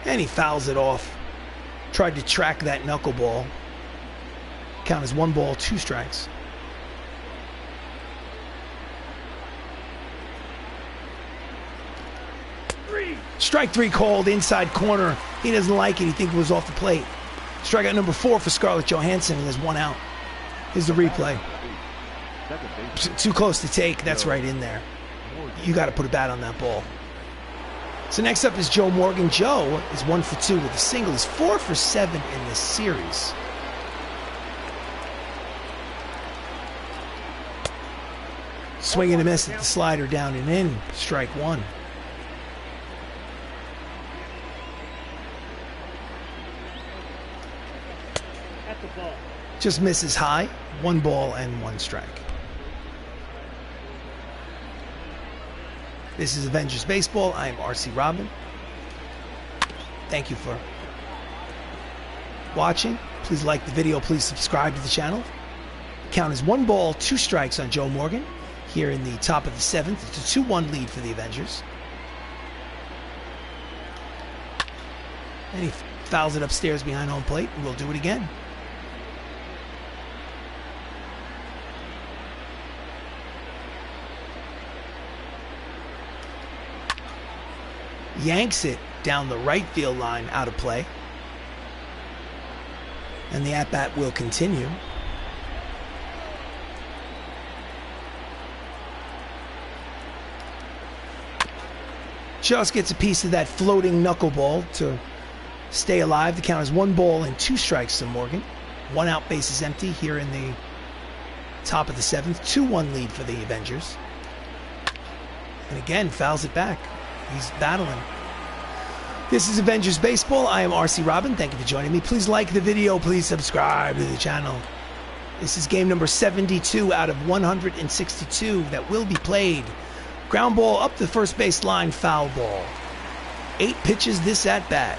And he fouls it off. Tried to track that knuckleball. Count as 1 ball, 2 strikes. Strike 3 called, inside corner. He doesn't like it. He thinks it was off the plate. Strikeout number 4 for Scarlett Johansson. He has 1 out. Here's the replay. Too close to take. That's right in there. You got to put a bat on that ball. So next up is Joe Morgan. Joe is 1 for 2 with a single. He's 4 for 7 in this series. Swing and a miss at the slider, down and in. Strike 1. Just misses high. 1 ball and 1 strike. This is Avengers Baseball. I am RC Robbin. Thank you for watching. Please like the video. Please subscribe to the channel. Count is 1 ball, 2 strikes on Joe Morgan. Here in the top of the 7th. It's a 2-1 lead for the Avengers. And he fouls it upstairs behind home plate, and we'll do it again. Yanks it down the right field line, out of play. And the at-bat will continue. Just gets a piece of that floating knuckleball to stay alive. The count is 1 ball and 2 strikes to Morgan. 1 out, base is empty here in the top of the 7th. 2-1 lead for the Avengers. And again, fouls it back. He's battling. This is Avengers Baseball. I am RC Robbin. Thank you for joining me. Please like the video. Please subscribe to the channel. This is game number 72 out of 162 that will be played. Ground ball up the first base line, foul ball. 8 pitches this at bat.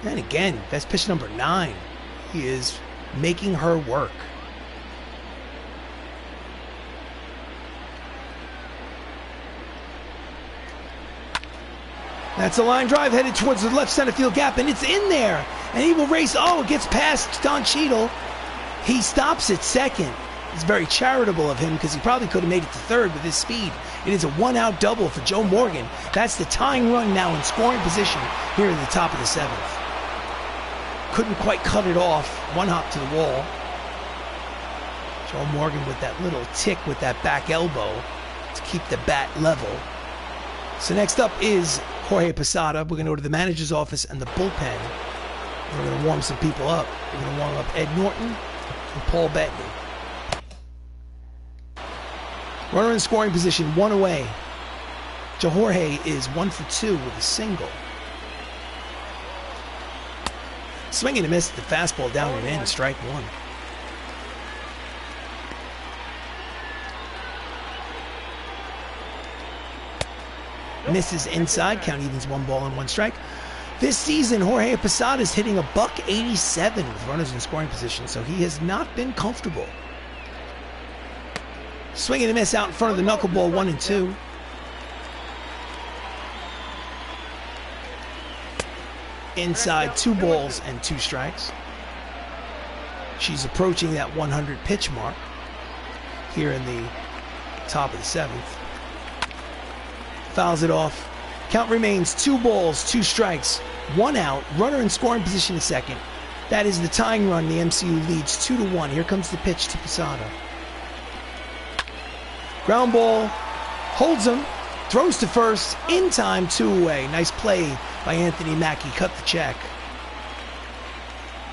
And again, that's pitch number 9. He is making her work. That's a line drive headed towards the left center field gap, and it's in there. And he will race. Oh, it gets past Don Cheadle. He stops at second. It's very charitable of him because he probably could have made it to third with his speed. It is a 1-out double for Joe Morgan. That's the tying run now in scoring position here in the top of the 7th. Couldn't quite cut it off. 1 hop to the wall. Joe Morgan with that little tick with that back elbow to keep the bat level. So next up is Jorge Posada. We're going to go to the manager's office and the bullpen. We're going to warm some people up. We're going to warm up Ed Norton and Paul Bettany. Runner in scoring position, 1 away. Jorge is 1 for 2 with a single. Swing and a miss at the fastball, down and in, strike 1. Misses inside, count evens, 1 ball and 1 strike. This season, Jorge Posada is hitting a .187 with runners in scoring position, so he has not been comfortable. Swing and a miss out in front of the knuckleball, 1 and 2. Inside, 2 balls and 2 strikes. She's approaching that 100 pitch mark here in the top of the 7th. Fouls it off. Count remains 2 balls, 2 strikes, 1 out. Runner in scoring position at second. That is the tying run. The MCU leads 2-1. Here comes the pitch to Posada. Ground ball, holds him, throws to first, in time, 2 away. Nice play by Anthony Mackie. Cut the check.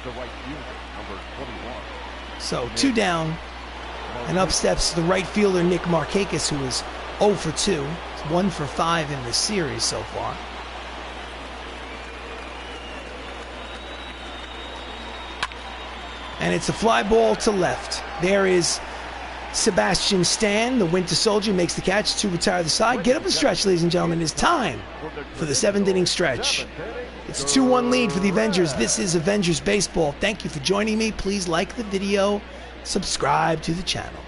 The right fielder, number 21. So 2 down, and up steps the right fielder Nick Markakis, who is 0 for 2. 1 for 5 in the series so far. And it's a fly ball to left. There is Sebastian Stan, the Winter Soldier, makes the catch to retire the side. Get up and stretch, ladies and gentlemen. It's time for the 7th inning stretch. It's a 2-1 lead for the Avengers. This is Avengers Baseball. Thank you for joining me. Please like the video, subscribe to the channel.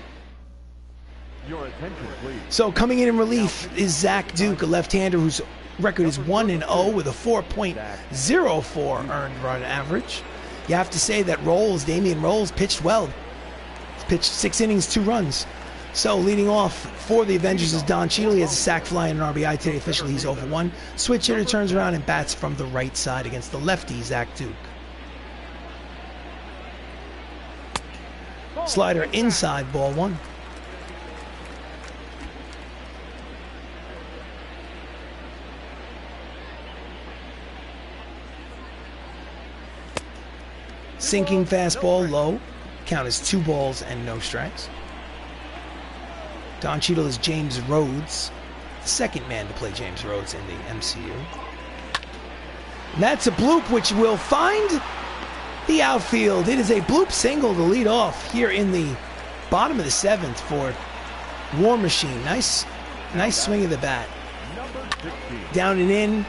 Your attention, please. So coming in relief is Zach Duke, a left-hander whose record is 1-0 with a 4.04 earned run average. You have to say that Damian Rolls, pitched well. He's pitched 6 innings, 2 runs. So leading off for the Avengers is Don Cheadle. He has a sac fly and an RBI today. Officially, he's 0-1. Switch hitter turns around and bats from the right side against the lefty, Zach Duke. Slider inside, ball 1. Sinking fastball low. Count is 2 balls and no strikes. Don Cheadle is James Rhodes, the second man to play James Rhodes in the MCU. And that's a bloop which will find the outfield. It is a bloop single to lead off here in the bottom of the 7th for War Machine. Nice swing of the bat. Down and in.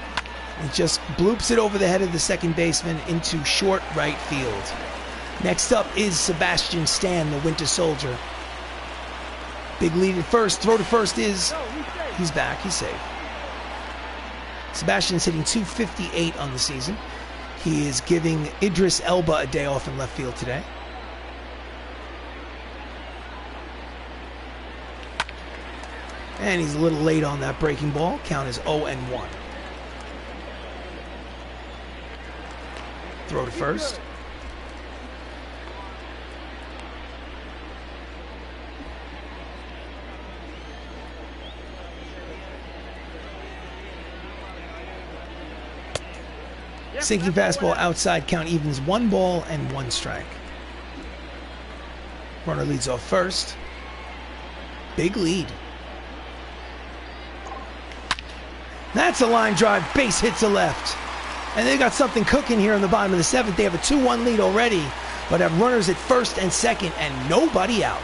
It just bloops it over the head of the second baseman into short right field. Next up is Sebastian Stan, the Winter Soldier. Big lead at first. Throw to first is... He's back. He's safe. Sebastian's hitting .258 on the season. He is giving Idris Elba a day off in left field today. And he's a little late on that breaking ball. Count is 0-1. Throw to first. Sinking fastball outside, count evens 1 ball and 1 strike. Runner leads off first. Big lead. That's a line drive, base hit to left. And they got something cooking here in the bottom of the 7th. They have a 2-1 lead already, but have runners at first and second and nobody out.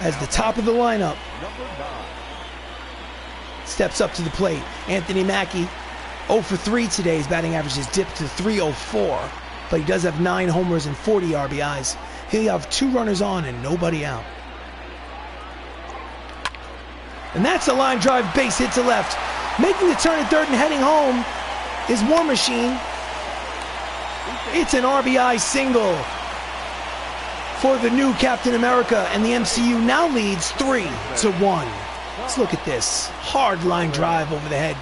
As the top of the lineup steps up to the plate, Anthony Mackie, 0 for 3 today. His batting average has dipped to .304, but he does have 9 homers and 40 RBIs. He'll have 2 runners on and nobody out. And that's a line drive, base hit to left. Making the turn at third and heading home is War Machine. It's an RBI single for the new Captain America, and the MCU now leads 3-1. Let's look at this. Hard line drive over the head.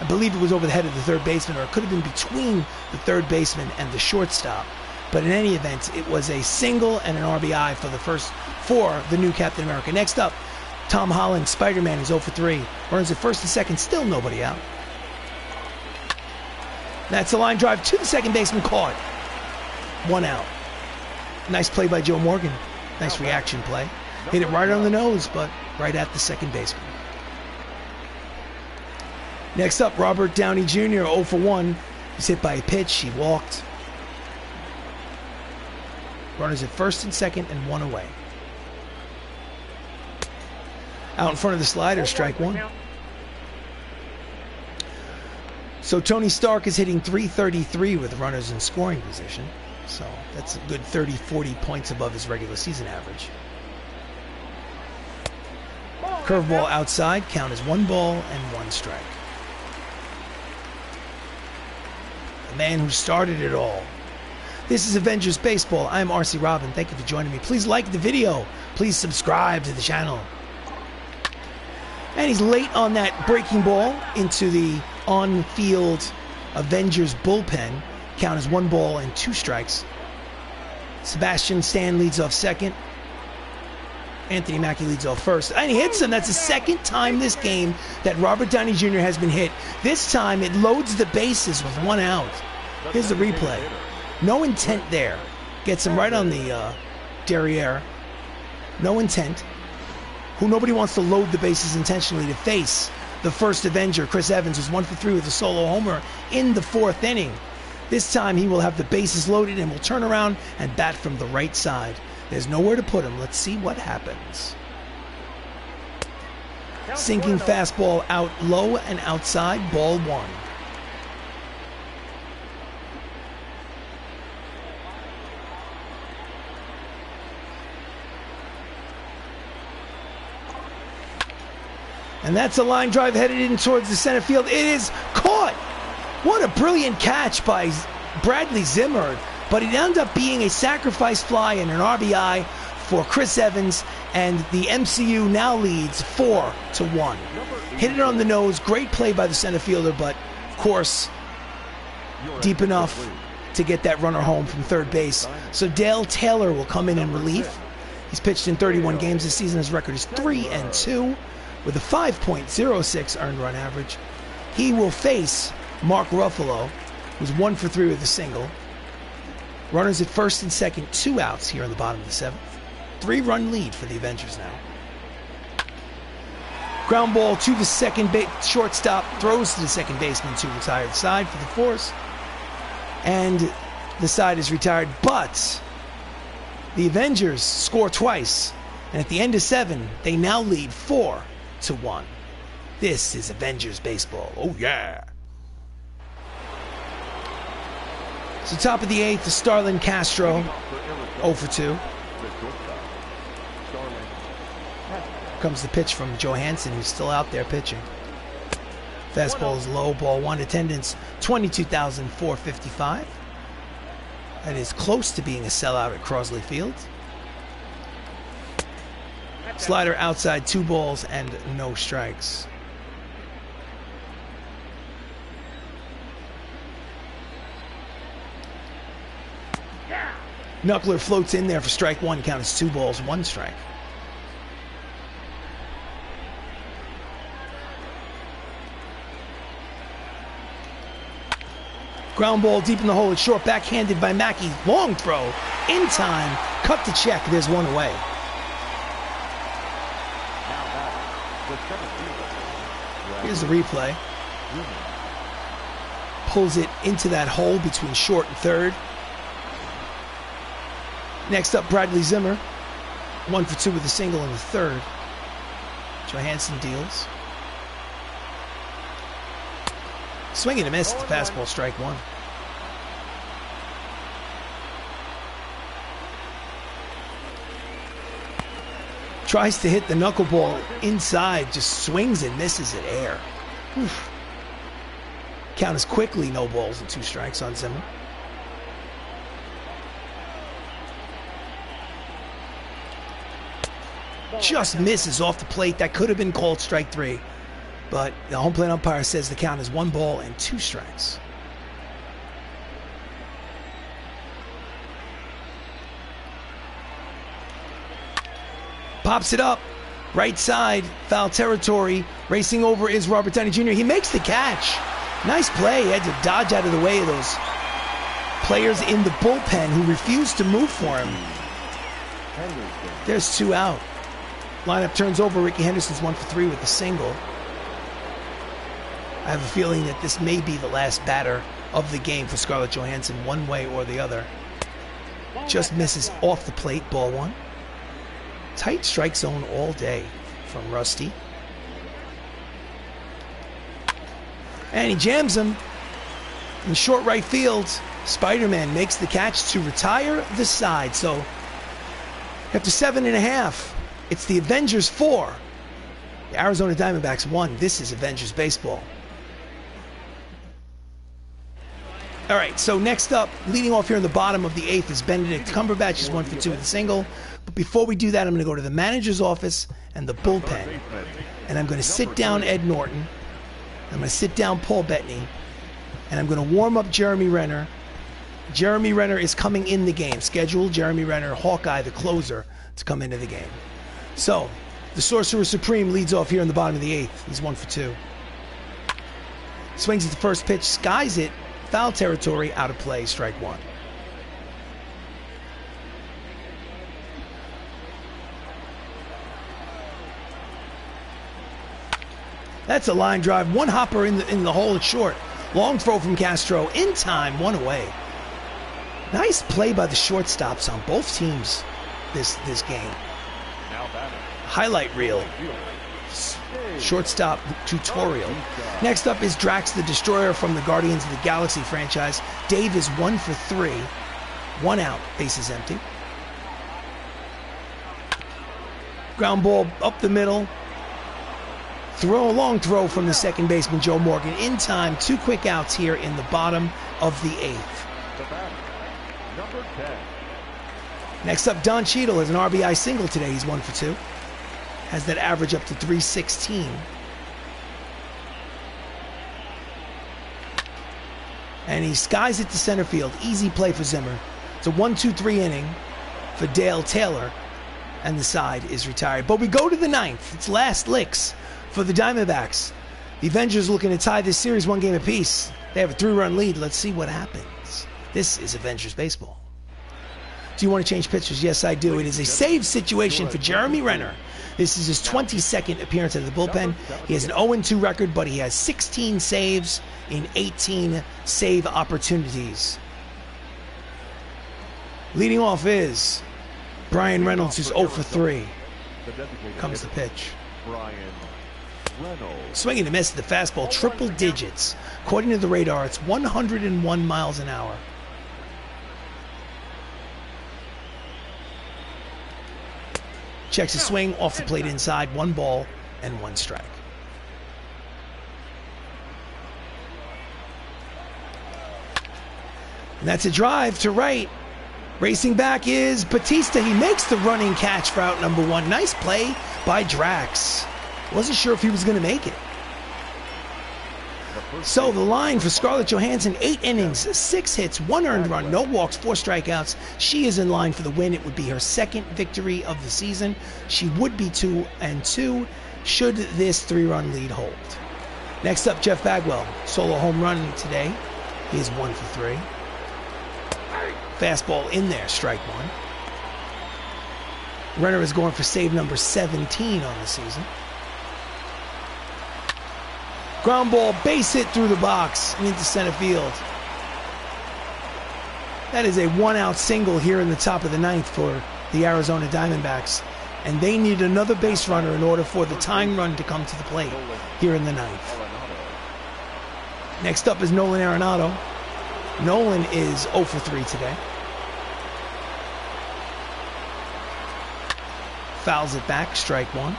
I believe it was over the head of the third baseman, or it could have been between the third baseman and the shortstop. But in any event, it was a single and an RBI for the new Captain America. Next up, Tom Holland, Spider-Man, is 0 for 3. Runs at first and second, still nobody out. That's a line drive to the second baseman, caught. 1 out. Nice play by Joe Morgan. Nice reaction play. Hit it right on the nose, but right at the second baseman. Next up, Robert Downey Jr., 0 for 1. He's hit by a pitch. He walked. Runners at first and second and 1 away. Out in front of the slider, strike 1. So Tony Stark is hitting .333 with runners in scoring position. So that's a good 30-40 points above his regular season average. Curveball outside, count is 1 ball and 1 strike. The man who started it all. This is Avengers Baseball. I'm RC Robbin. Thank you for joining me. Please like the video. Please subscribe to the channel. And he's late on that breaking ball into the on-field Avengers bullpen. Count is 1 ball and 2 strikes. Sebastian Stan leads off second. Anthony Mackie leads off first. And he hits him. That's the second time this game that Robert Downey Jr. has been hit. This time it loads the bases with 1 out. Here's the replay. No intent there. Gets him right on the derriere. No intent. Nobody wants to load the bases intentionally to face the first Avenger, Chris Evans, who's 1 for 3 with a solo homer in the 4th inning. This time he will have the bases loaded and will turn around and bat from the right side. There's nowhere to put him. Let's see what happens. Sinking fastball out low and outside, ball 1. And that's a line drive headed in towards the center field. It is caught. What a brilliant catch by Bradley Zimmer. But it ended up being a sacrifice fly and an RBI for Chris Evans. And the MCU now leads 4-1. Hit it on the nose. Great play by the center fielder. But, of course, deep enough to get that runner home from third base. So Dale Taylor will come in relief. He's pitched in 31 games this season. His record is 3-2. With a 5.06 earned run average. He will face Mark Ruffalo, who's 1 for 3 with a single. Runners at first and second, 2 outs here in the bottom of the 7th. 3-run lead for the Avengers now. Ground ball to the second base, shortstop throws to the second baseman to retire the side for the force. And the side is retired, but the Avengers score twice. And at the end of 7, they now lead 4-1. This is Avengers baseball. Oh, yeah. So top of the 8th, Starlin Castro, 0 for 2. Comes the pitch from Johansson, who's still out there pitching. Fastball is low, ball 1. Attendance, 22,455. That is close to being a sellout at Crosley Field. Slider outside, 2 balls and no strikes. Knuckler floats in there for strike 1. Count as 2 balls, 1 strike. Ground ball deep in the hole. It's short, backhanded by Mackie. Long throw, in time, cut the check. There's 1 away. Here's the replay. Pulls it into that hole between short and third. Next up, Bradley Zimmer. 1 for 2 with a single in the third. Johansson deals. Swing and a miss at the fastball, strike 1. Tries to hit the knuckleball inside, just swings and misses at air. Oof. Count is quickly no balls and 2 strikes on Zimmer. Just misses off the plate. That could have been called strike 3. But the home plate umpire says the count is 1 ball and 2 strikes. Pops it up, right side, foul territory. Racing over is Robert Downey Jr. He makes the catch. Nice play. He had to dodge out of the way of those players in the bullpen who refused to move for him. There's 2 out. Lineup turns over. Ricky Henderson's 1 for 3 with a single. I have a feeling that this may be the last batter of the game for Scarlett Johansson, one way or the other. Just misses off the plate, ball 1. Tight strike zone all day from Rusty. And he jams him in short right field. Spider-Man makes the catch to retire the side. So after 7.5, it's the Avengers 4. The Arizona Diamondbacks 1. This is Avengers baseball. All right, so next up, leading off here in the bottom of the 8th is Benedict Cumberbatch. He's 1 for 2 with a single. But before we do that, I'm going to go to the manager's office and the bullpen. And I'm going to sit down Ed Norton. I'm going to sit down Paul Bettany. And I'm going to warm up Jeremy Renner. Jeremy Renner is coming in the game. Scheduled Jeremy Renner, Hawkeye, the closer, to come into the game. So, the Sorcerer Supreme leads off here in the bottom of the 8th. He's 1 for 2. Swings at the first pitch, skies it. Foul territory, out of play, strike 1. That's a line drive. 1 hopper in the hole at short. Long throw from Castro. In time, 1 away. Nice play by the shortstops on both teams this game. Now batting. Highlight reel. Fielder. Shortstop tutorial. Next up is Drax the Destroyer from the Guardians of the Galaxy franchise. Dave is 1 for 3. 1 out, bases empty. Ground ball up the middle. Long throw from the second baseman, Joe Morgan. In time, 2 quick outs here in the bottom of the 8th. The batter, number 10. Next up, Don Cheadle has an RBI single today. He's 1 for 2. Has that average up to 316. And he skies it to center field. Easy play for Zimmer. It's a 1-2-3 inning for Dale Taylor, and the side is retired. But we go to the 9th. It's last licks for the Diamondbacks. The Avengers looking to tie this series 1 game apiece. They have a 3-run lead. Let's see what happens. This is Avengers baseball. Do you want to change pitchers? Yes, I do. It is a save situation for Jeremy Renner. This is his 22nd appearance out of the bullpen. He has an 0-2 record, but he has 16 saves in 18 save opportunities. Leading off is Brian Reynolds, who's 0 for 3. Comes the pitch. Brian Reynolds. Swinging and missing the fastball, triple digits. According to the radar, it's 101 miles an hour. Checks his swing off the plate inside. 1 ball and 1 strike. And that's a drive to right. Racing back is Batista. He makes the running catch for out number 1. Nice play by Drax. Wasn't sure if he was going to make it. So the line for Scarlett Johansson, 8 innings, 6 hits, 1 earned run, no walks, 4 strikeouts. She is in line for the win. It would be her 2nd victory of the season. She would be 2-2 should this 3-run lead hold. Next up, Jeff Bagwell, solo home run today. He is 1 for 3. Fastball in there, strike 1. Renner is going for save number 17 on the season. Ground ball, base hit through the box and into center field. That is a 1-out single here in the top of the 9th for the Arizona Diamondbacks. And they need another base runner in order for the tying run to come to the plate here in the 9th. Next up is Nolan Arenado. Nolan is 0 for 3 today. Fouls it back, strike 1.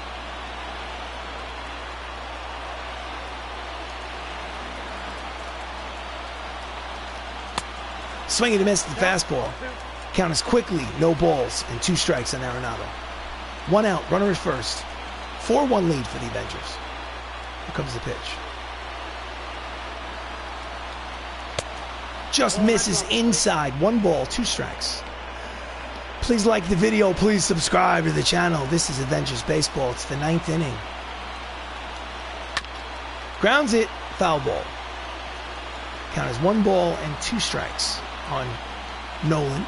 Swinging to miss the fastball. Count is quickly, no balls, and 2 strikes on Arenado. 1 out, runner at first. 4-1 lead for the Avengers. Here comes the pitch. Just misses inside. 1 ball, 2 strikes. Please like the video. Please subscribe to the channel. This is Avengers Baseball. It's the 9th inning. Grounds it, foul ball. Count is 1 ball and 2 strikes on Nolan.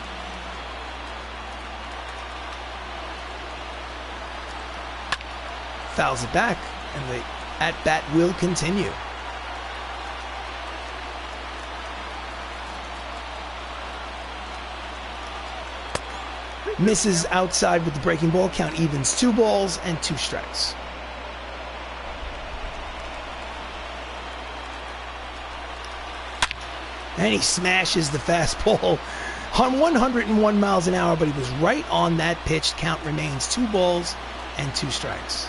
Fouls it back, and the at-bat will continue. Misses outside with the breaking ball. Count evens 2 balls and 2 strikes. And he smashes the fastball on 101 miles an hour, but he was right on that pitch. Count remains 2 balls and 2 strikes.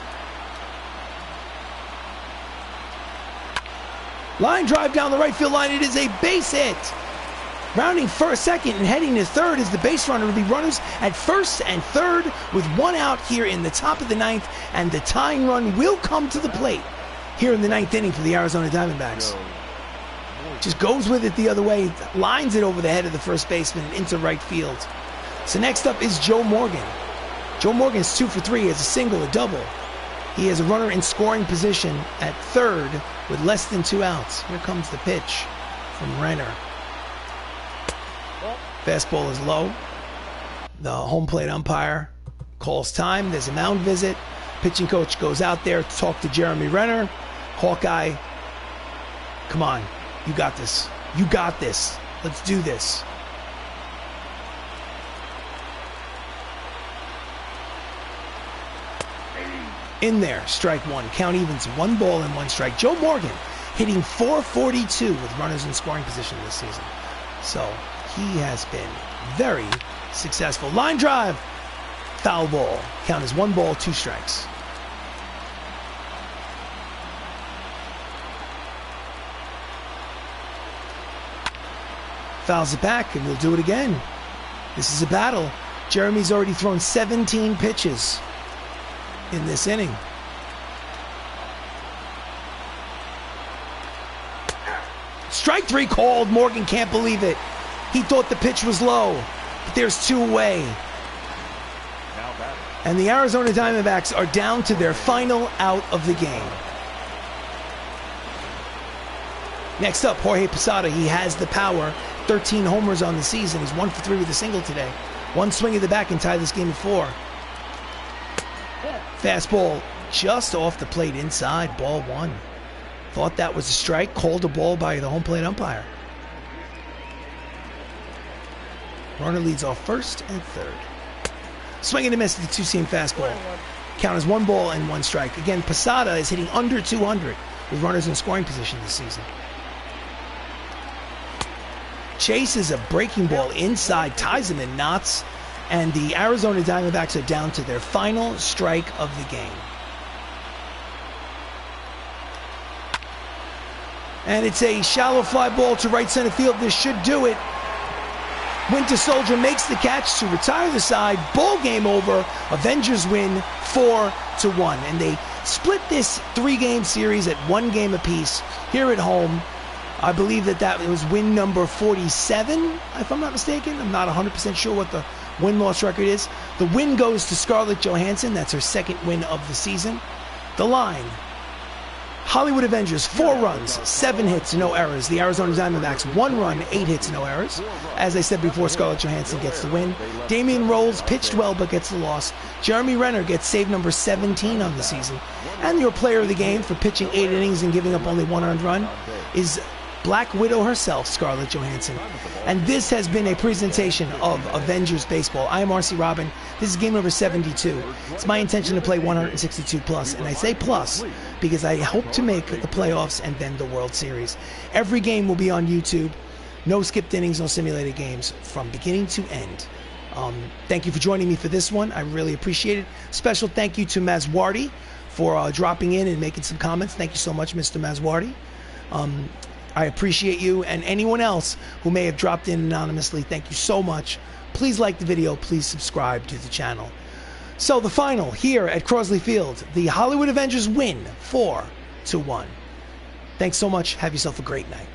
Line drive down the right field line. It is a base hit. Rounding first, second, and heading to third is the base runner. The runners at first and third with 1 out here in the top of the 9th, and the tying run will come to the plate here in the 9th inning for the Arizona Diamondbacks. Just goes with it the other way, lines it over the head of the first baseman and into right field. So next up is Joe Morgan. Joe Morgan is 2 for 3, has a single, a double. He has a runner in scoring position at third with less than 2 outs. Here comes the pitch from Renner. Fastball is low. The home plate umpire calls time. There's a mound visit. Pitching coach goes out there to talk to Jeremy Renner. Hawkeye, come on. You got this. You got this. Let's do this. In there, strike one. Count evens, 1 ball and 1 strike. Joe Morgan hitting .442 with runners in scoring position this season. So he has been very successful. Line drive, foul ball. Count as 1 ball, 2 strikes. Fouls it back, and we'll do it again. This is a battle. Jeremy's already thrown 17 pitches in this inning. Strike 3 called. Morgan can't believe it. He thought the pitch was low, but there's 2 away. And the Arizona Diamondbacks are down to their final out of the game. Next up, Jorge Posada. He has the power. 13 homers on the season. He's 1 for 3 with a single today. 1 swing at the back and tie this game at 4. Fastball just off the plate inside, ball 1. Thought that was a strike, called a ball by the home plate umpire. Runner leads off first and third. Swing and a miss at the 2-seam fastball. Count as 1 ball and 1 strike. Again, Posada is hitting under 200 with runners in scoring position this season. Chases a breaking ball inside, ties him in knots, and the Arizona Diamondbacks are down to their final strike of the game. And it's a shallow fly ball to right center field. This should do it. Winter Soldier makes the catch to retire the side. Ball game over. Avengers win 4-1. And they split this 3-game series at 1 game apiece here at home. I believe that was win number 47, if I'm not mistaken. I'm not 100% sure what the win-loss record is. The win goes to Scarlett Johansson. That's her 2nd win of the season. The line: Hollywood Avengers, 4 runs, 7 hits, no errors. The Arizona Diamondbacks, 1 run, 8 hits, no errors. As I said before, Scarlett Johansson gets the win. Damian Rowles pitched well but gets the loss. Jeremy Renner gets save number 17 on the season. And your player of the game for pitching 8 innings and giving up only 1 earned run is Black Widow herself, Scarlett Johansson. And this has been a presentation of Avengers Baseball. I am RC Robbin. This is game number 72. It's my intention to play 162 plus, and I say plus because I hope to make the playoffs and then the World Series. Every game will be on YouTube. No skipped innings, no simulated games from beginning to end. Thank you for joining me for this one. I really appreciate it. Special thank you to Mazwardi for dropping in and making some comments. Thank you so much, Mr. Mazwardi. I appreciate you, and anyone else who may have dropped in anonymously, thank you so much. Please like the video, please subscribe to the channel. So the final here at Crosley Field, the Hollywood Avengers win 4-1. Thanks so much. Have yourself a great night.